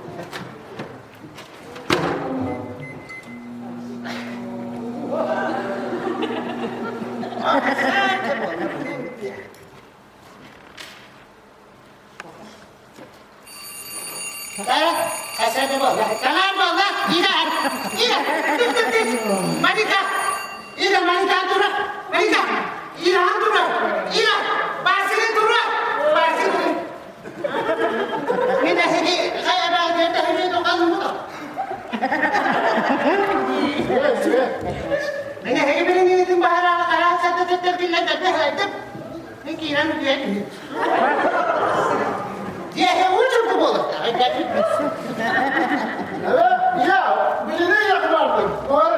Asal bola, kalan bola, ida, Manika, Manika turun, Manika, turun, basile turun, basile. Ini sini, saya ada ini tu kan semua. Ini ini itu bahara kalau satu terpilih ada. Ini kira dia. Dia yang ucap tu bola. Evet, ya, birini yakmardık. Doğru.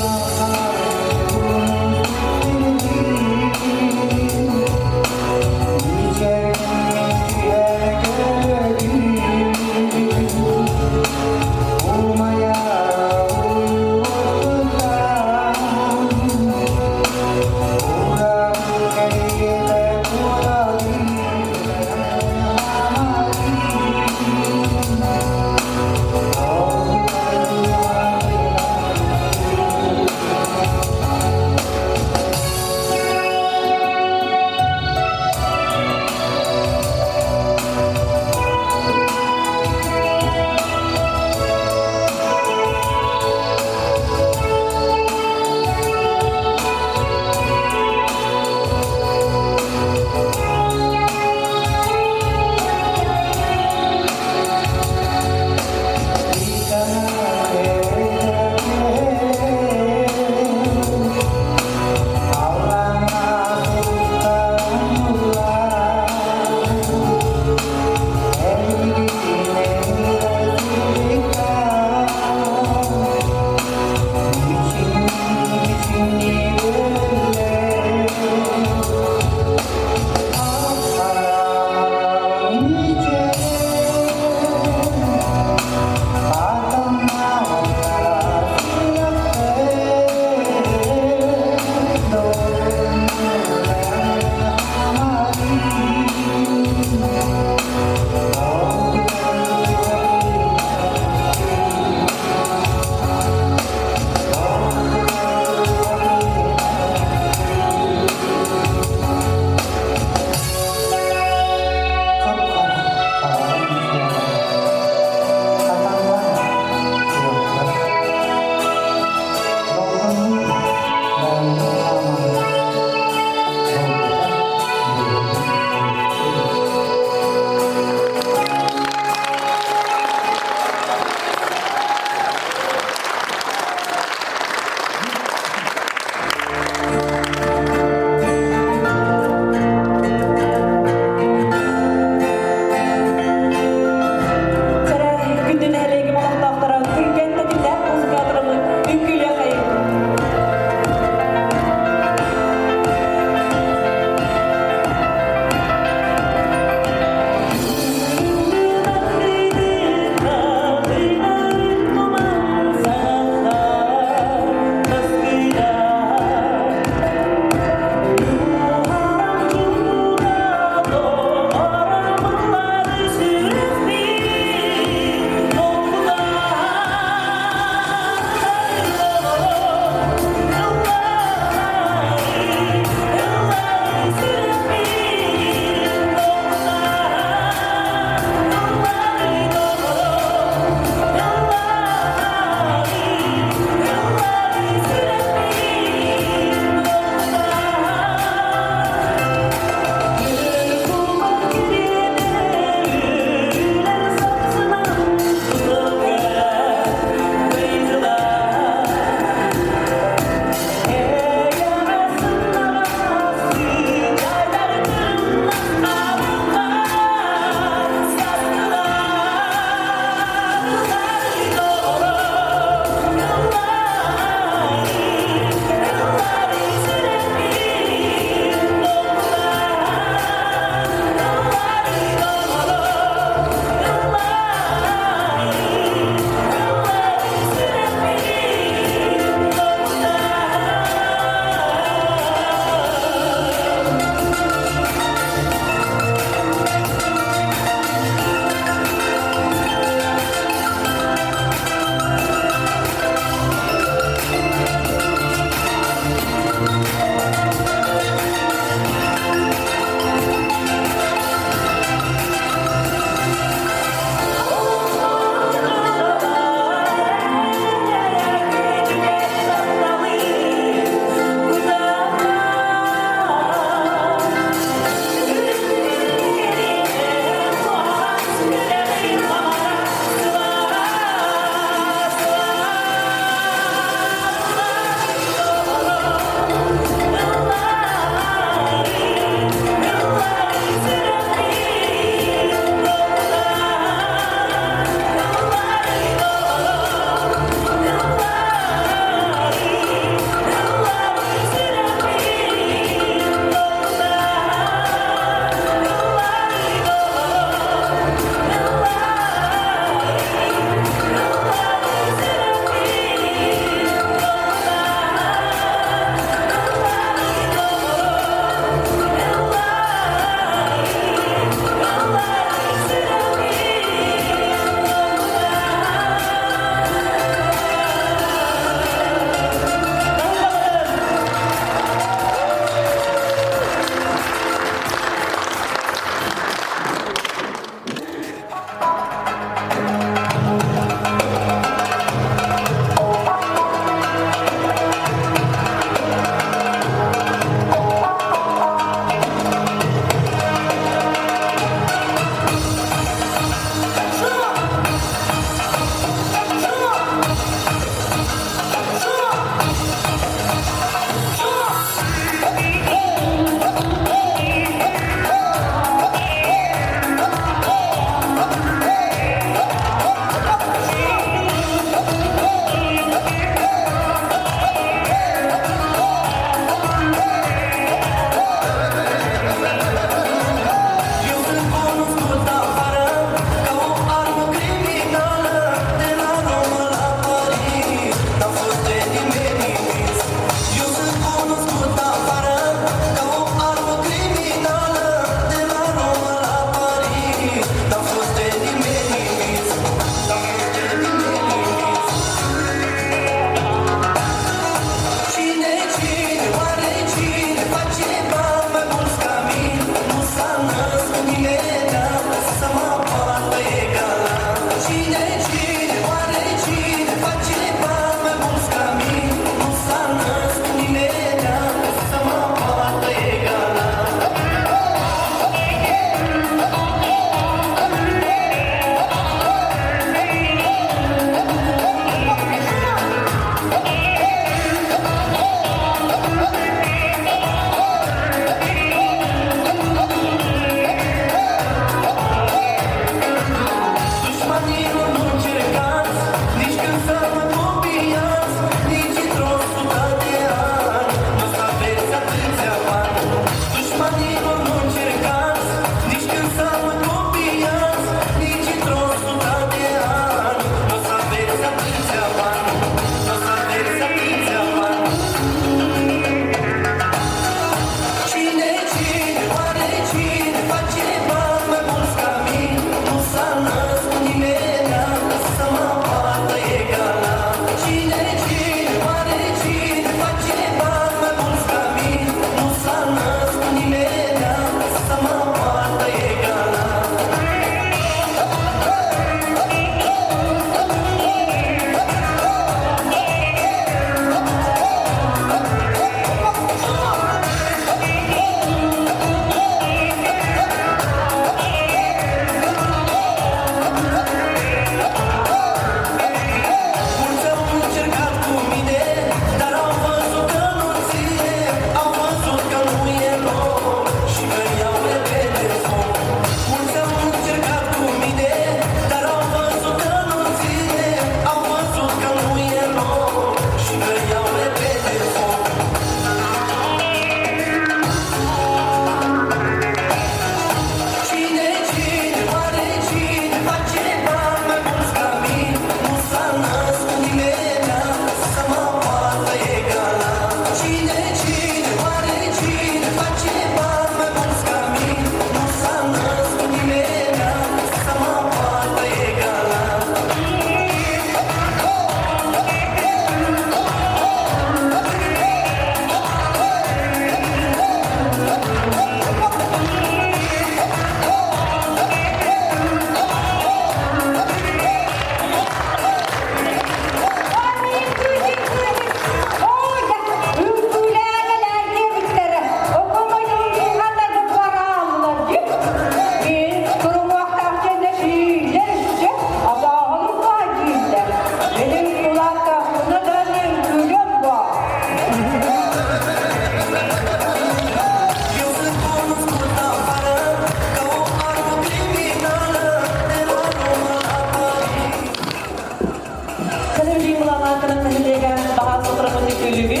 Cemaatinin nehirlegen baha sotrafını külübü,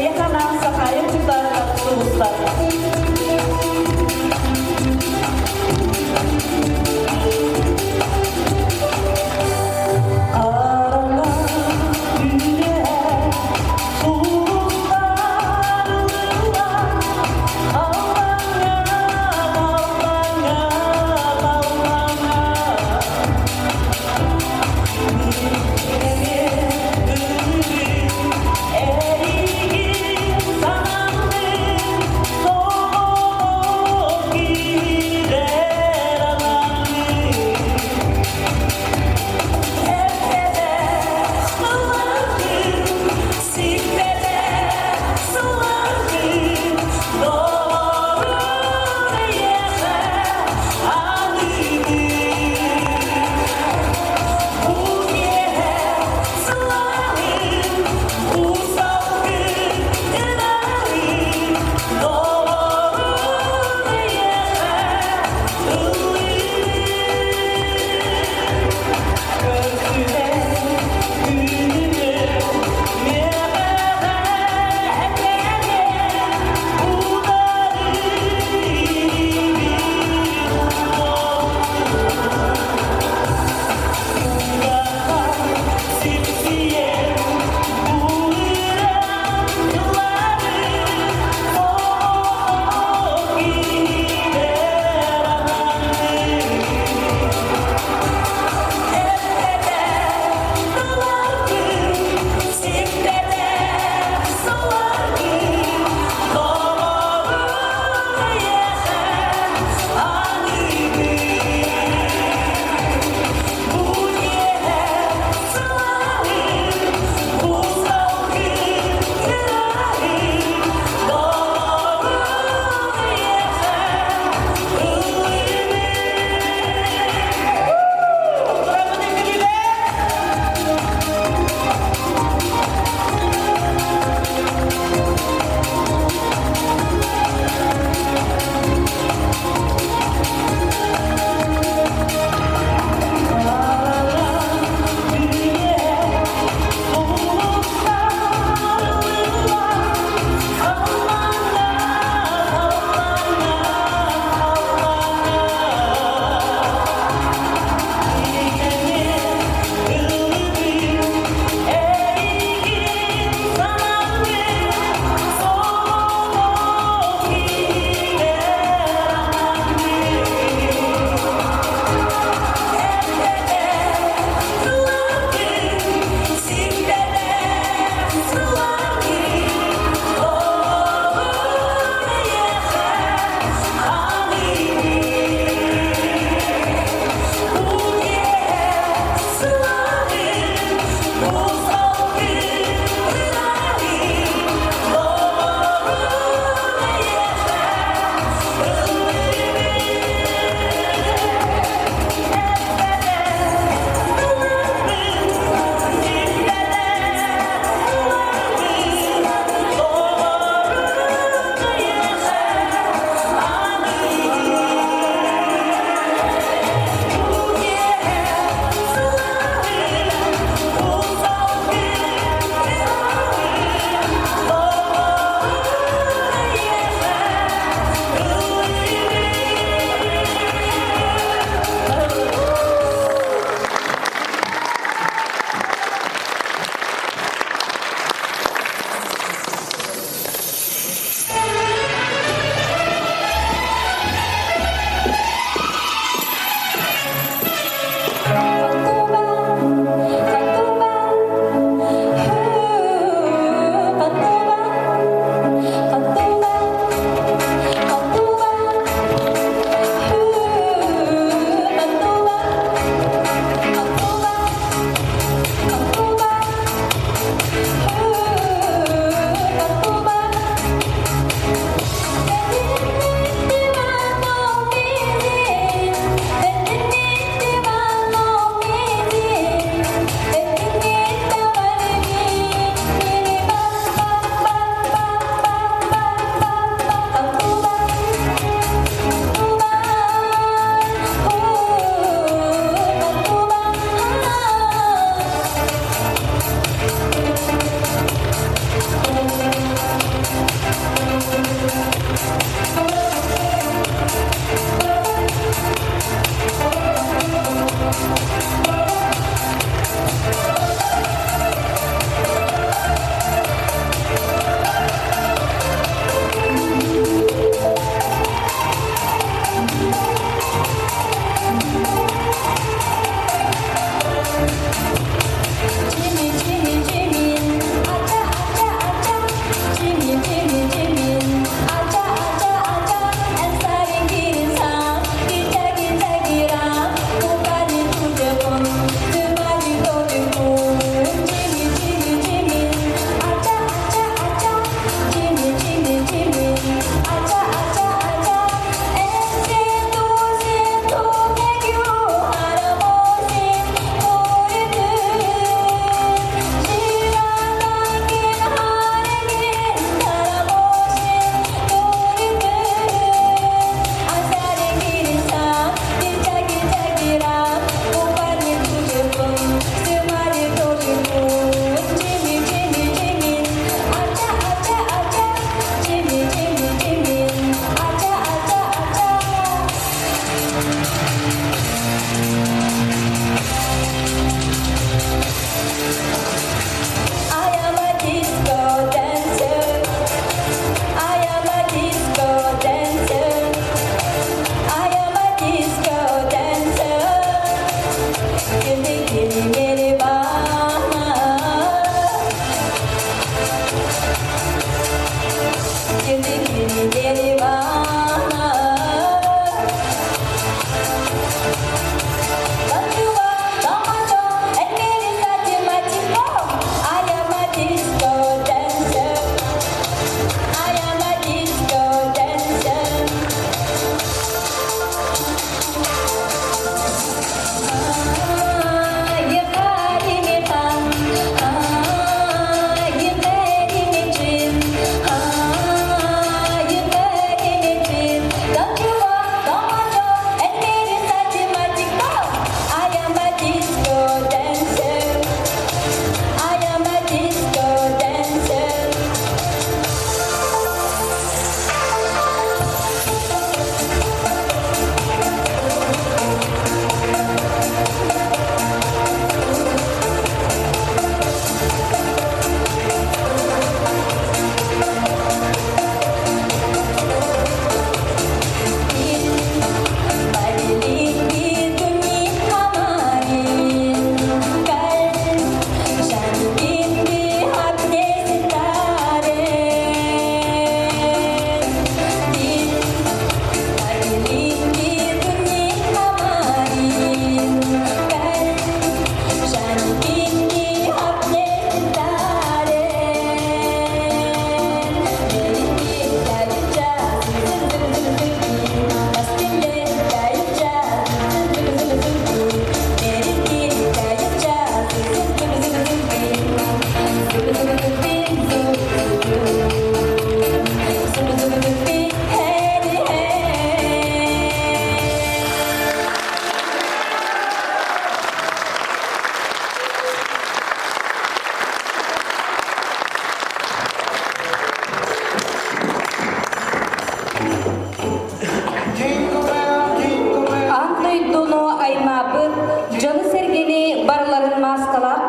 yakana sakayı tutarlar soğuzlar. Sana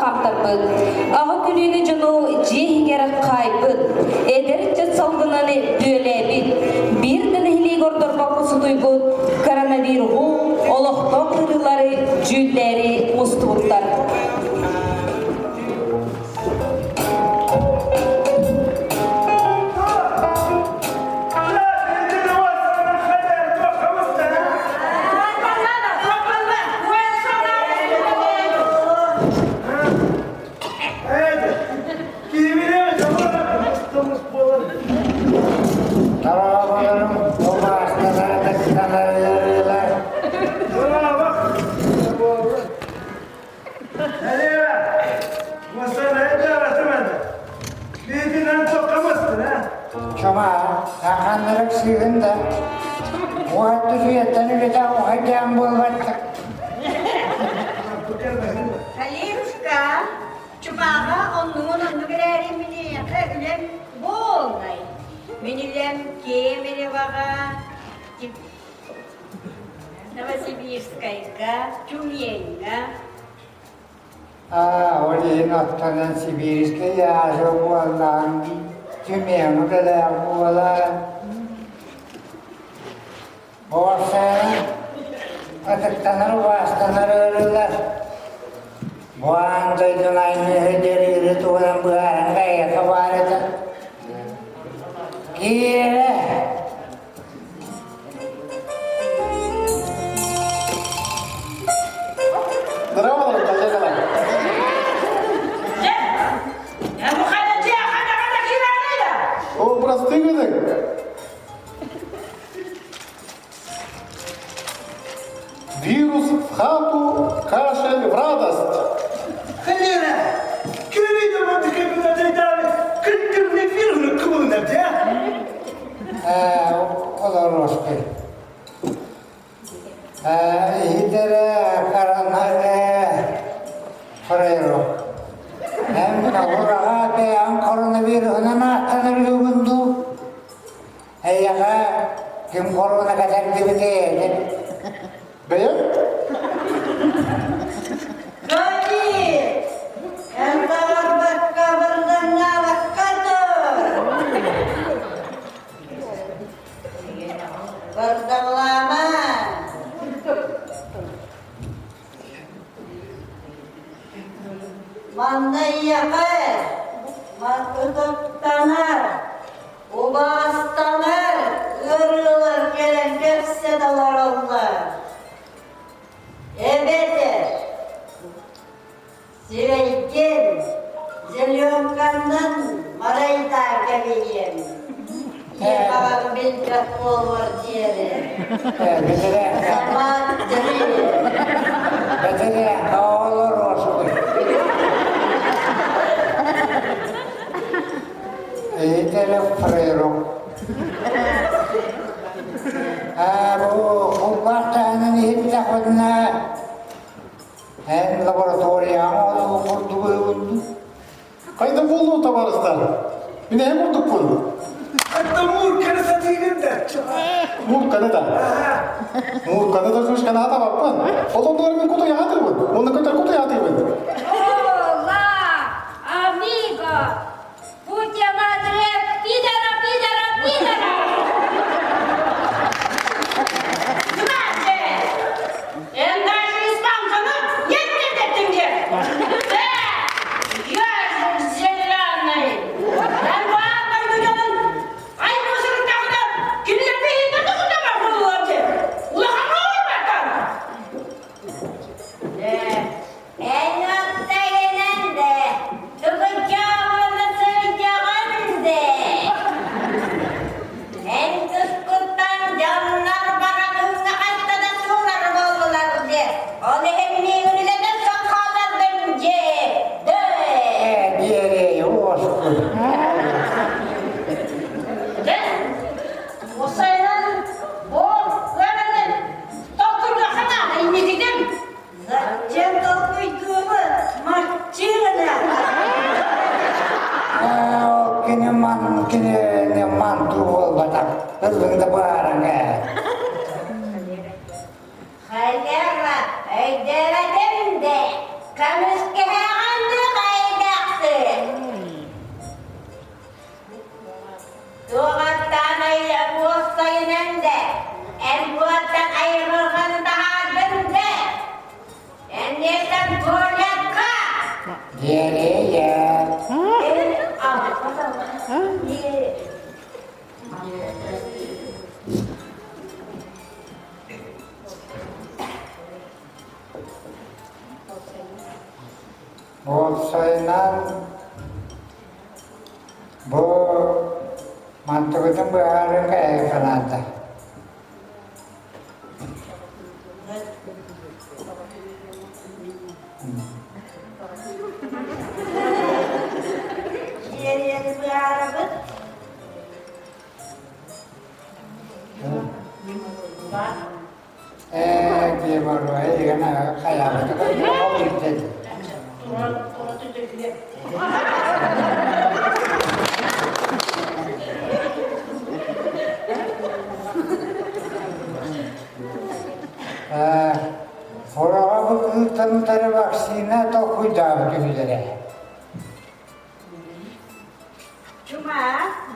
kamtarpın. Ağı külüğünü cunu cihgere kaybın. Ederitçe salgınanı dölebin. Bir denehli gordorba kusutuygun. Koronavirusu, olokta kırıları, cülleri, mustubuklar. Tamam, o başkaları da çıkanları yarıyorlar. Cuma, akanlık sığında. O hattı fiyatını bir daha o hacam bulmadık. Haliluşka, çupağa onun bilerimini öylem bolmay. Minilem kemeri vaga, Novosibirskayga, Tюменьга. Oraya noktadan Sibir'e yazı bu Allah'ın tümünü de bu Allah'ın. Borsa, atıktanır, vasıtanır ölürler. Bu anda aynı hediyeleri tuğlan bu aranga yakabarıda. Kire. Bravo, kalacaklar. O burası değil miydi? Вирус в хату, кашель в радость. Халера, кюри да вот как бы да крикерный фирмы кулна, да? Oloroşki. Hidere karanlığı Ferrero. Hem kavurağa beyan koronavirüsünün ahtanı yugundu. Eyyağa kim korona kadar gibi değil. Beğen? Gadi, entar bakka bardana bakkadır. Bardalama. Manday yakar, makutuktanar, ubastanır, ırılır gelen göksedalar onlar. Evet, Sireyken, Zelyonkan'dan Marayda geleyim. Yepağın bir katlı var diyelim. Ama değil. Bedere oloroşki. Hidere Ferrero. Bu kubartanın hiddahudna hem laboratoriyama kurdu bulundu. Kayda buldu tabarıslar. Yine hem vurduk bunu. Это мурка сатигинде. Mur Kanada. Mur Kanada söz Kanada bakman. Olanlar ben kutu yağdır bu. Onda kadar kutu yağdır bu. Hola, amigo. Puta madre, pidara, pidara, pidara. Знаете, это же испанка, едет где? Да, я же зеленый. Там баба идет, ай, мусор там, килер пида, ну куда могу вообще? Лоханой бакан. En altta gelen de, tutacağımı söyleyeceğim de. En kıskuttan canlar bana kızla hastada sular oldular de. Onu hem neyinle de sokarlar bence. De. Bir yere yoğuşku. De. O sayılan, o öğrenin. Doktorla hana, elini gidelim. Zachем topuyduğumu maççıyla. Kini mantu olmadan. Hızında bağıranga. Halera, ödemedim de. Kamış kehağında Nereye? Bolsayla bu mantıklı bu harika ekranında. Yeri bir araba. Diye var o eline kayağına kadar yol gitti. Orağa bu tanıtları vaksine dokuyacağım gibileri. Cuma,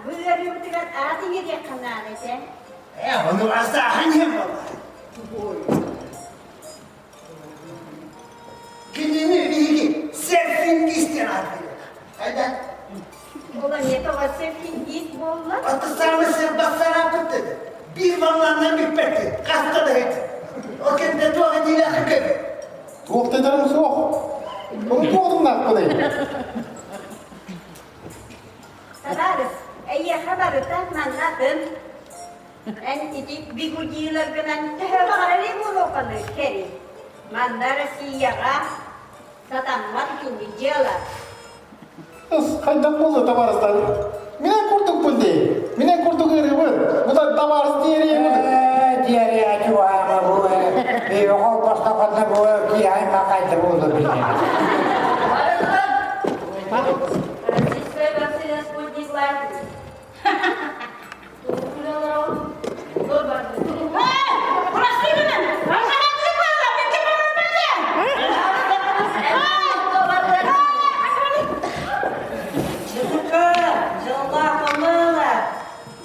bu yeri bir tıkat adın yeri yakınlar ise. Onu asla hanım baba. Gününü bilgi, serfin isteyen artık. Haydi. Ulan yeter o sevkin git bolla. Atısarını sen baksana yapıp dedi. Bir vanlarından bitmekti. Kasta da etti. O kendine dua ediyle hıkkı. Tuğuk dederim soğuk. Onu tuğdum da bu değil. Habarız. Eye habarı tanmanladın. En idik bir guciler gınan tehevali murokalı keri. Mandara siyaga. Satammat kingi jela. Kız kaydan buldu tabarıstan. Mine kurduk bu değil. Mine kurduk yeri bu. Bu da tabarıs diğeri yeri bu. Diğeri acı var ama bu bir okul başlamakla bu ki ay makaydı buldu bile. Burası değil mi? Arkadaşlık var da bir kere Çocuklar, Allah olmalı.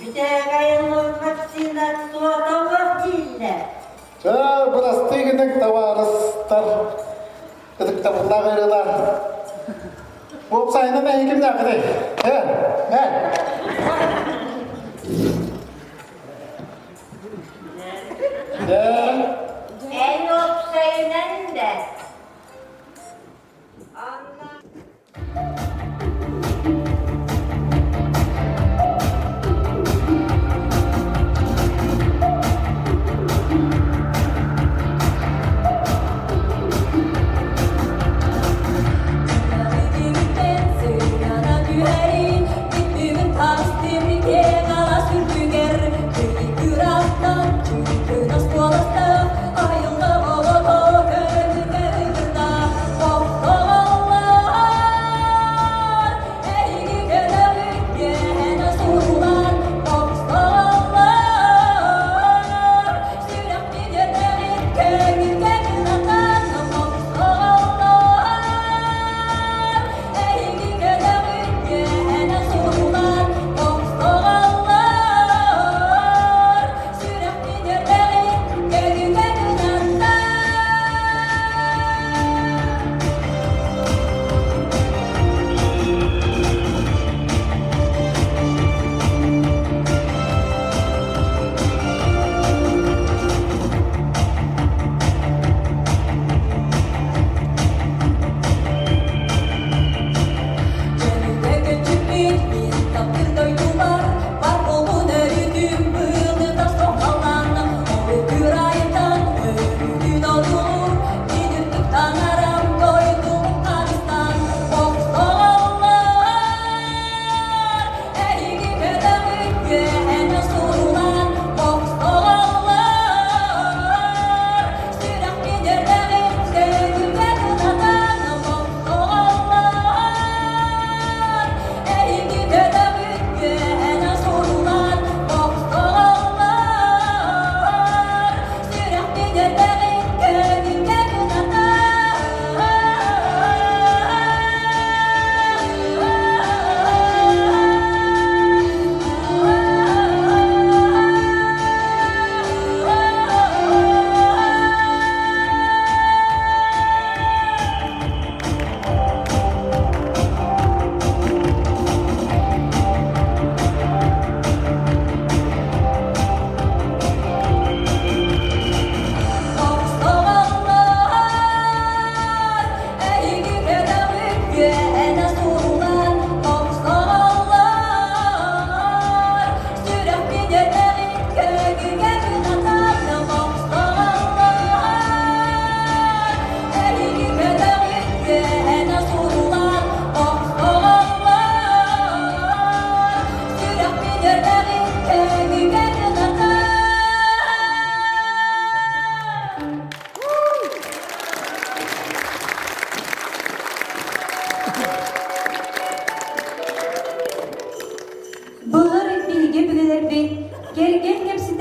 Bir de gayrı olmasıyla suata vaktiyle. Ya burası tıgıdık tabarıstar. Gıdık da bunlar veriyorlar. Bu sayının en kim ne kadar? He? He? Ya. En opsayının de. Allah. Sevgiden sevgana gülerin, gittiğimin tas tebrik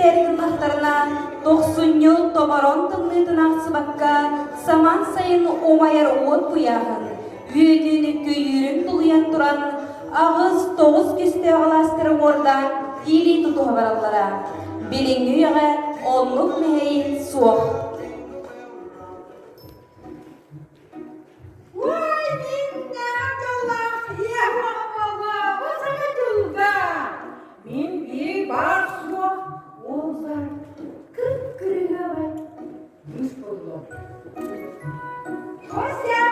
истерин мақтарына 90 yıl tobaron tımlıydı naqsıbakka saman sayın omayar oğut buyağın. Üyedini köyürün duluyan duran ağız toğuz kiste ağlastırı oradan ili tutuğa barallara. Bilingi üyeğe onluk meheyi soğuk. Vay minnet Allah ya Allah. O sana tulga. Min bir bar su. Oğuzlar kıpkırığa bak. Yüz buldum. Kostya,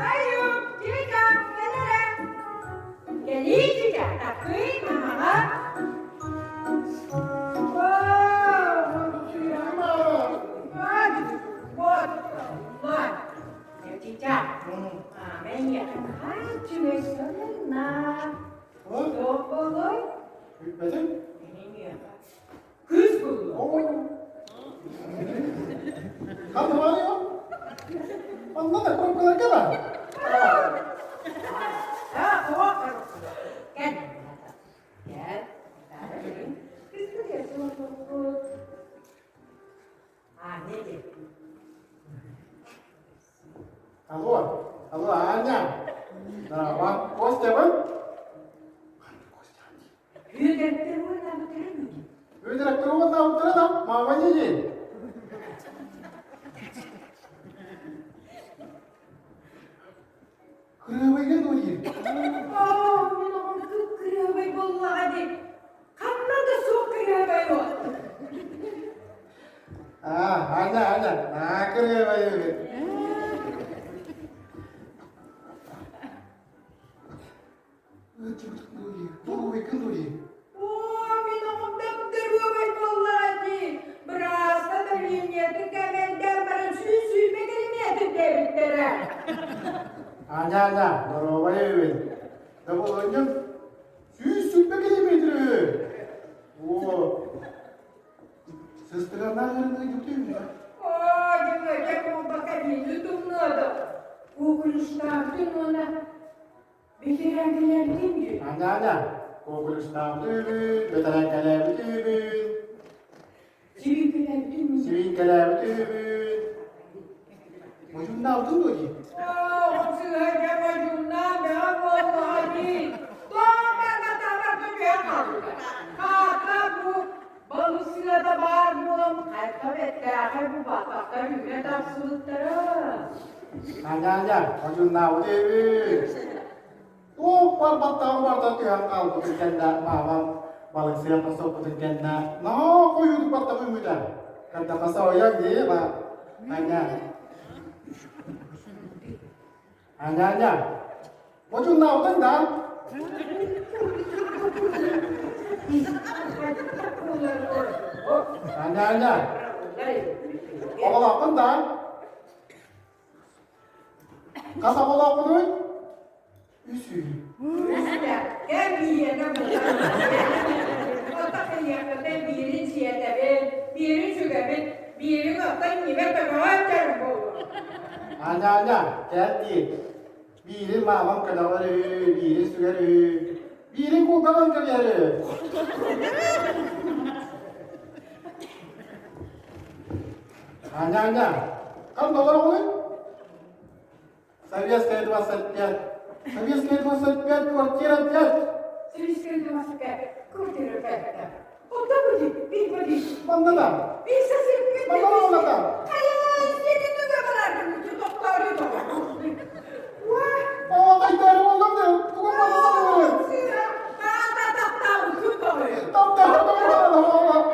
ayo, Cika, kenara. Geli Cika, takıyı mamağa. Cicak, ben yakın harcını sonuna. Yok olur. Bitmedin? Kız bulur. Kan var ya. Anla da korkular kadar. Ha, o. Gel. Gel. Kız bulur. Ha, ne diyor? Alo Anya. Nah, bak, kos siapa? Direktör orada bitirir mi? Direktör tahu terus mamanya je. Kerabat kan tu je. Oh, minum kerabat vallahi. Karena da sok kerabat o. Anya. Nah, kerabat je. Oh, minum kerabat vallahi. Berasa darinya tu kementerian bersih begini tu direktör. Anya, baru aja. Kamu orang süper kilometre. Oh, setengah tahun lagi betul. Oh, jangan mau pakai itu tu nada. Okuluştan tüm ona bitirendiler değil mi? Anya, kokulustan tübün, betaran kalem tübün, Sivinkiler tüm mü? sivin kalem tübün. Macun ne yaptın da ki? Oh, sıhhaca macundan be vallahi. Doğumlar katalar tübüye kaldı. Kata bu balısıyla da bağır bulam. Elbette ahir bu batakta yüne taksılıkları. Anya, macun ne yaptın tübün? Oh, part yang kau berikan dah mawam balik siap masuk berikan dah. No, kau yuk part tahu muda. Kata pasal yang dia pak. Anya. Macun nak kan dah? Anya. Kalau apa dah? Kasa kalau apa tu? Isi. Gel bir yerine bakalım. Otakın yakında bir yerin siyete ben, bir yerin şüge ben, bir yerin attan nimet ben açarım bu. Anya, jadi birin mawam kenal birin sugar birin kau kawan kerja Anya, kan bawa orang ni? Saya sekali dua setiap. Saya sekali dua setiap kuartiran tiap. Sürüşkende masaka, kurtarır belki. O da bu değil, bir bu değil. Mana dah? Bir sesim kötü. Mana orang dah? Hayal, seni de gömerdim. Doktoru da. Vay. Oh, kau tahu orang dah? Bukan mana dah? Sıra, ben de tatlı tutuyor. Tahu tahu orang.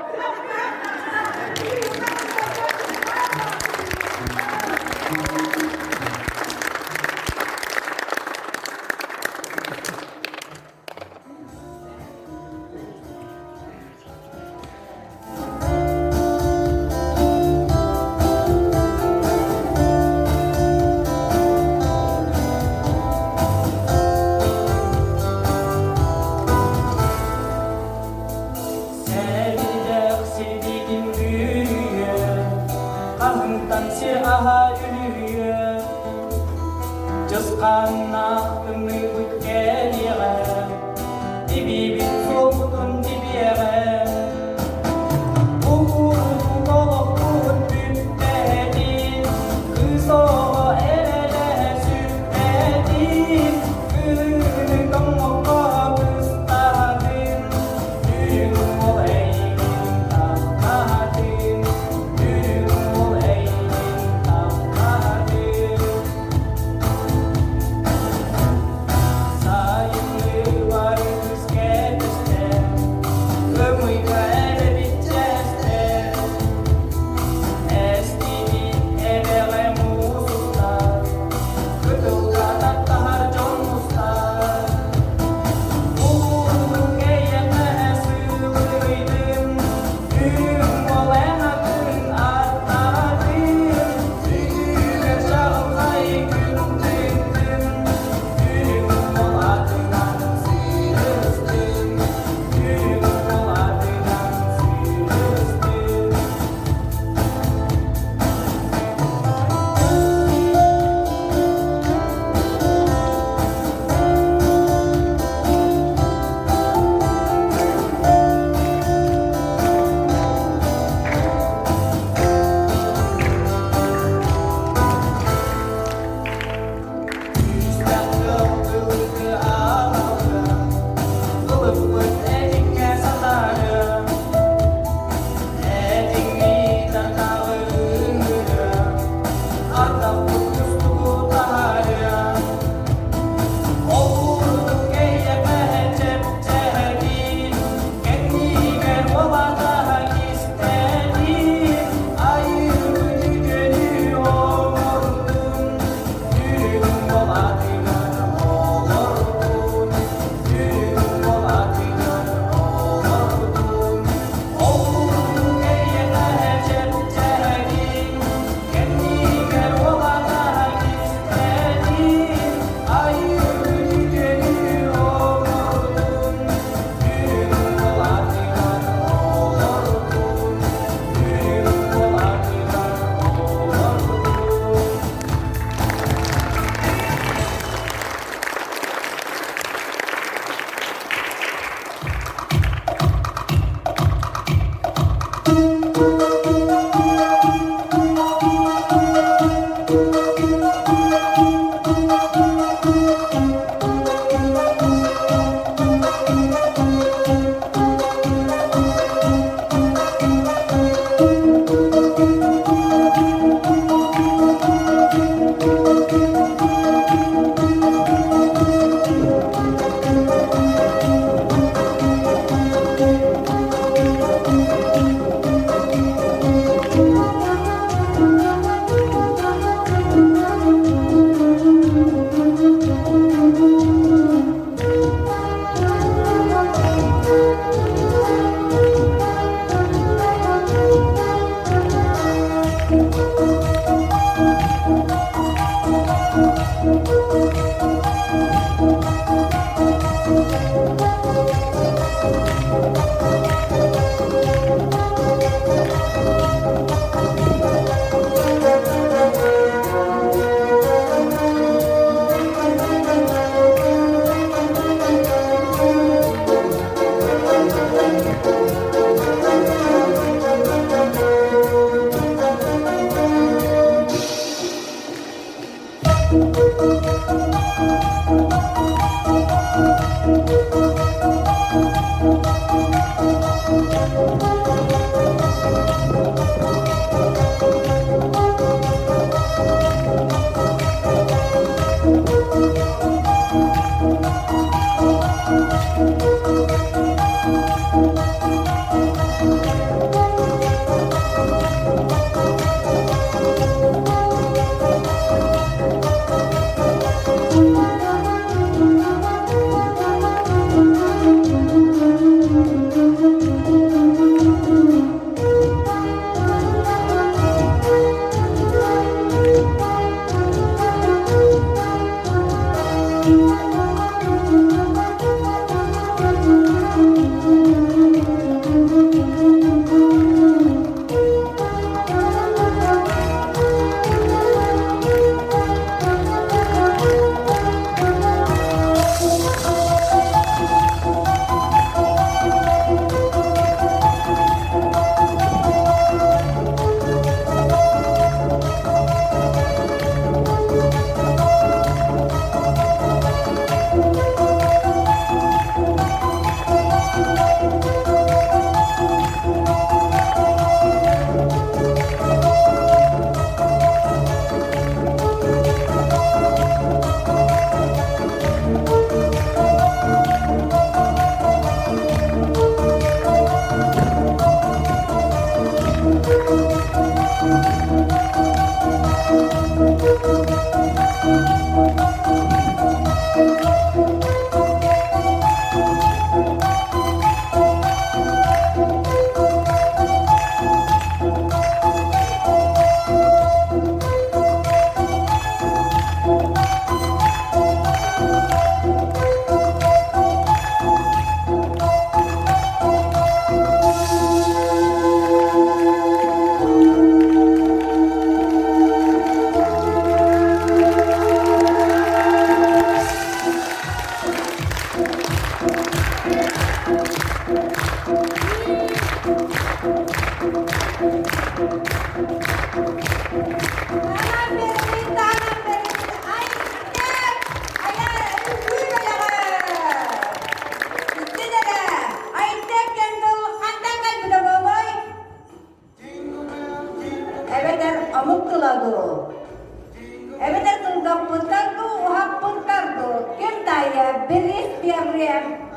ya beres diyorum.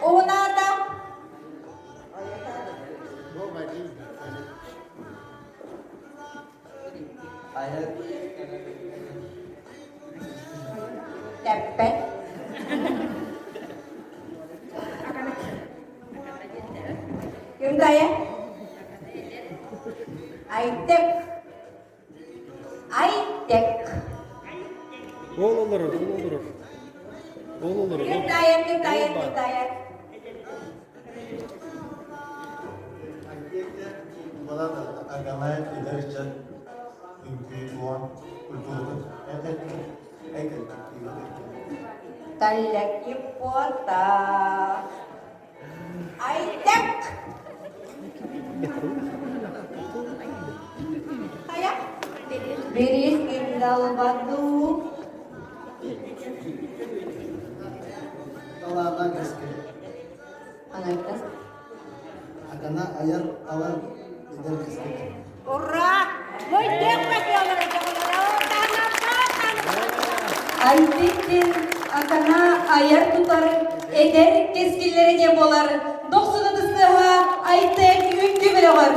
Una da. Tepet. Yung kaya? Aitek. Aitek. Olur. Yung kaya. Bana da agamaya giderken mümkün olan kültürü Talak ipota. Aitek. Kaya? Biris indal batu. Talana keski. Anaknya? Agana ayar awal idar keski. Ura! Muy bien, tanam. Aytettin akana ayar tutar eder keskillerine bolar. 90'lısı aytek ündü bile var.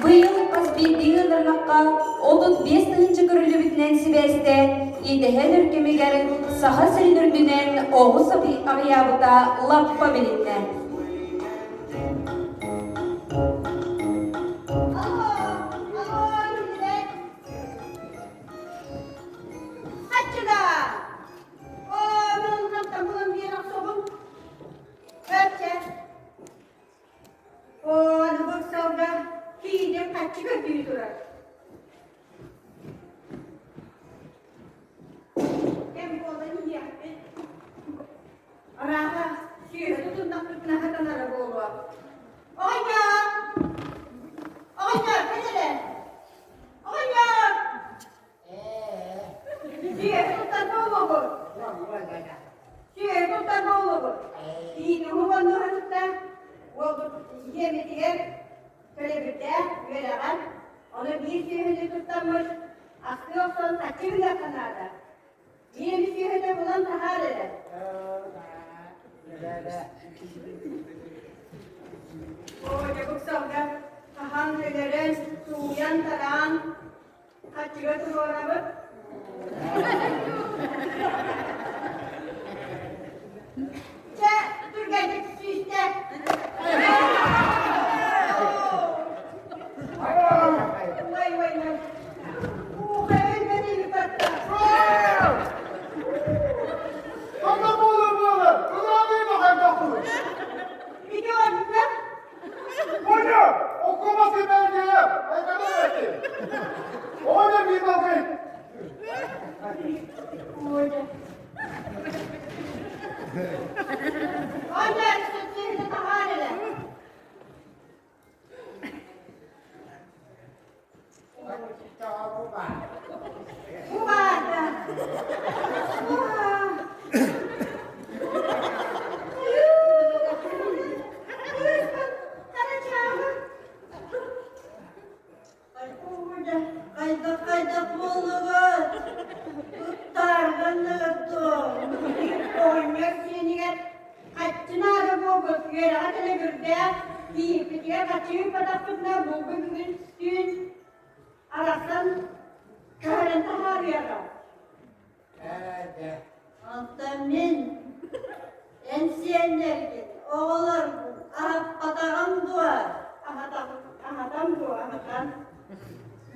Быйыл Казбийдиги ырнакка 35-нчы көрүлүбүтүнөн сибесте идехен өлкемигер саха сирдүрдүнен Оғыз агыябыта лаппа билинне.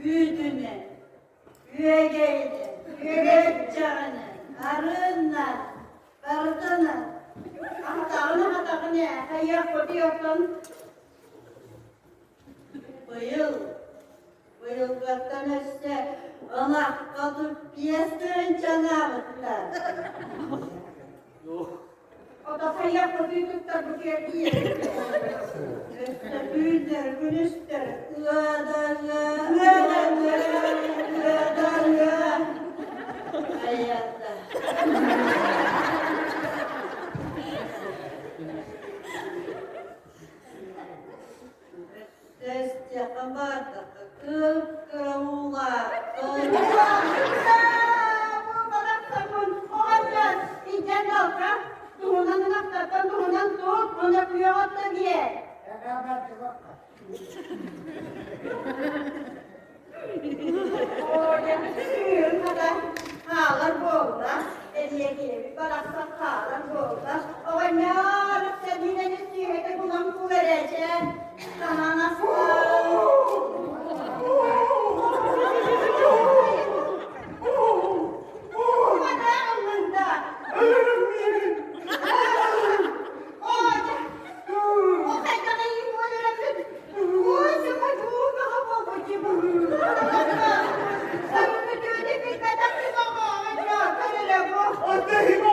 Büyüdüne, büyügeydi, büyügeyeceğine, arınla, ardına, hatağını, hayır koduyorsun. Bu yıl vatandaşça ona kalıp piyasın canavutlar. O da hayır koduyorduk da bu kere büyüdür, günüstür, hayatta. Destek kabardı, kıpkırılar, bu baraktakın, o halde iken dalga, tuğundan naktardan tuğundan tut, ona kıyamatta diye. Orada suyun kadar hağlar boğda, eliye gibi baraktak hağlar boğda. O ne arıksa dineni suyete bulan ku vereceğim. Sana nasıl? Terima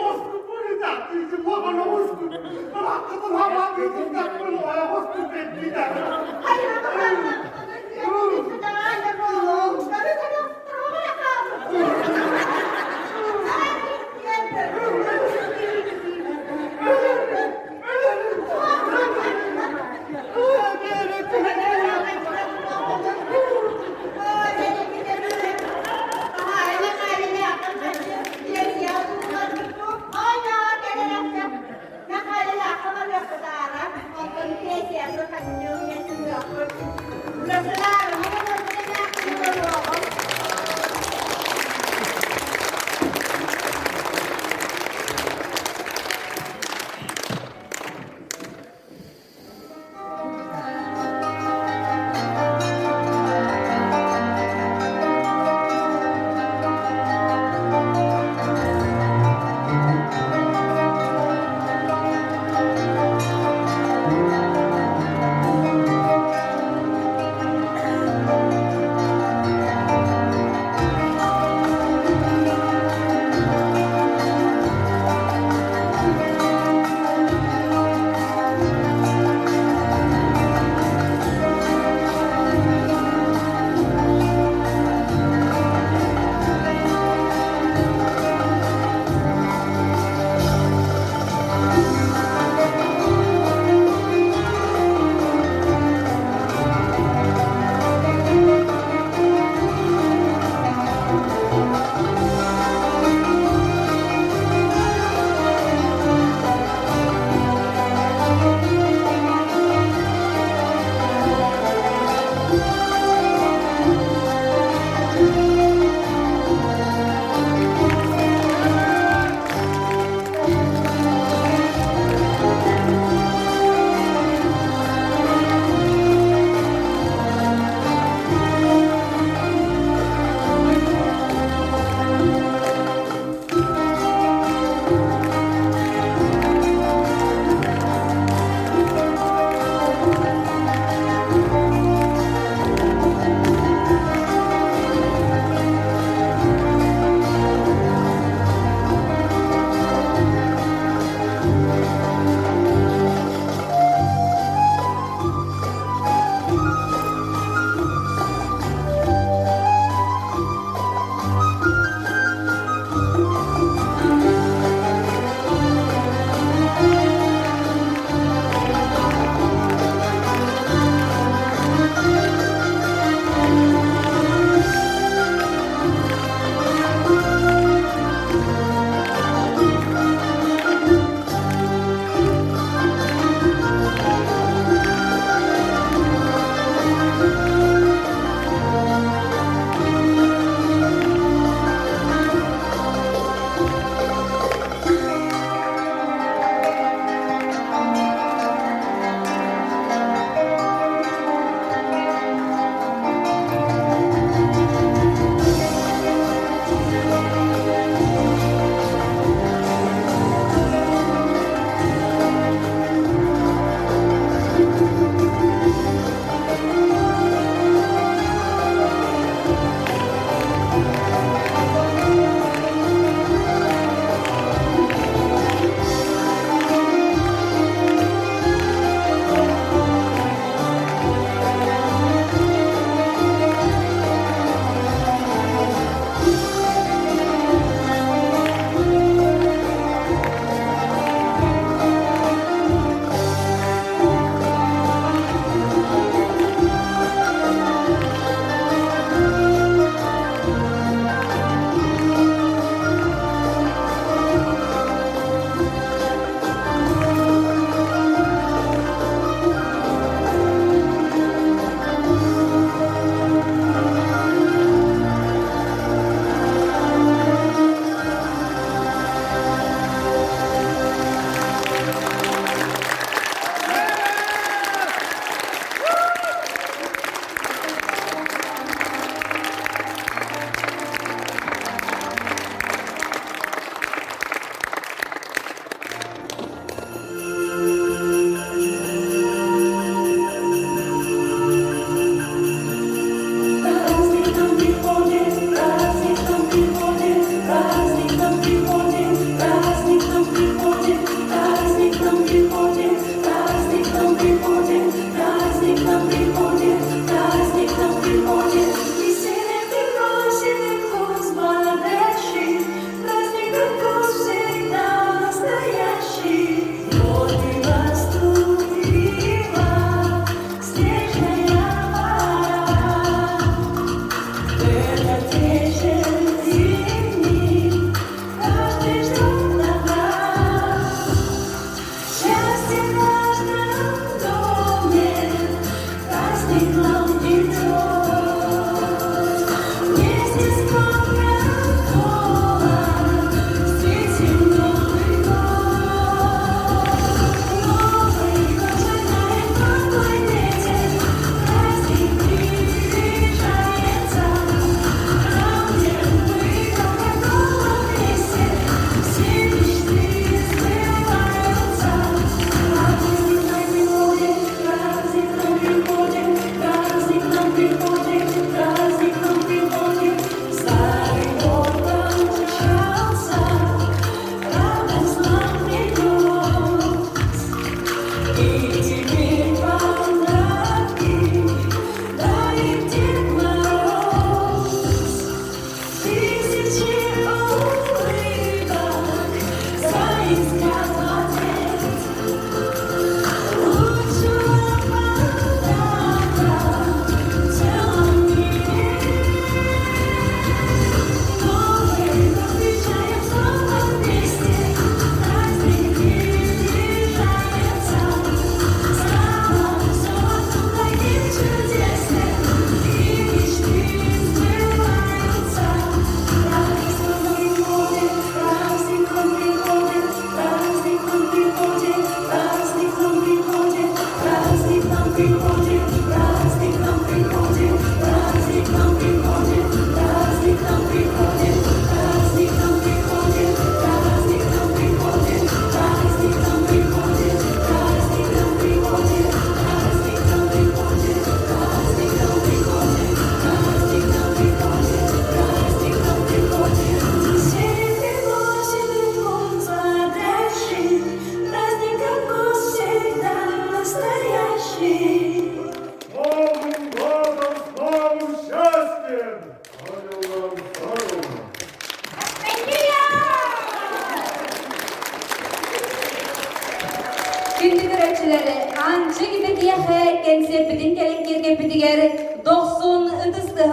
kasih.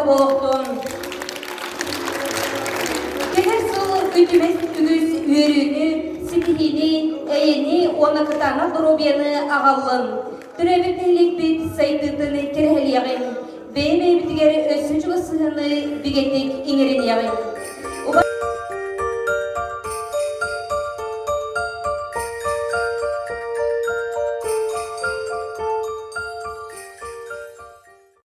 kıtana boğuktun. Gelir sul ütümez ügüz üyürüğünü, sitihini, eyini, ona kıtana durubiyanı ağallın. Türebitlik bit saydıdığını kirheliyeğin. Benim evdigeri ösüncülü sığını bigetik inerin yağın.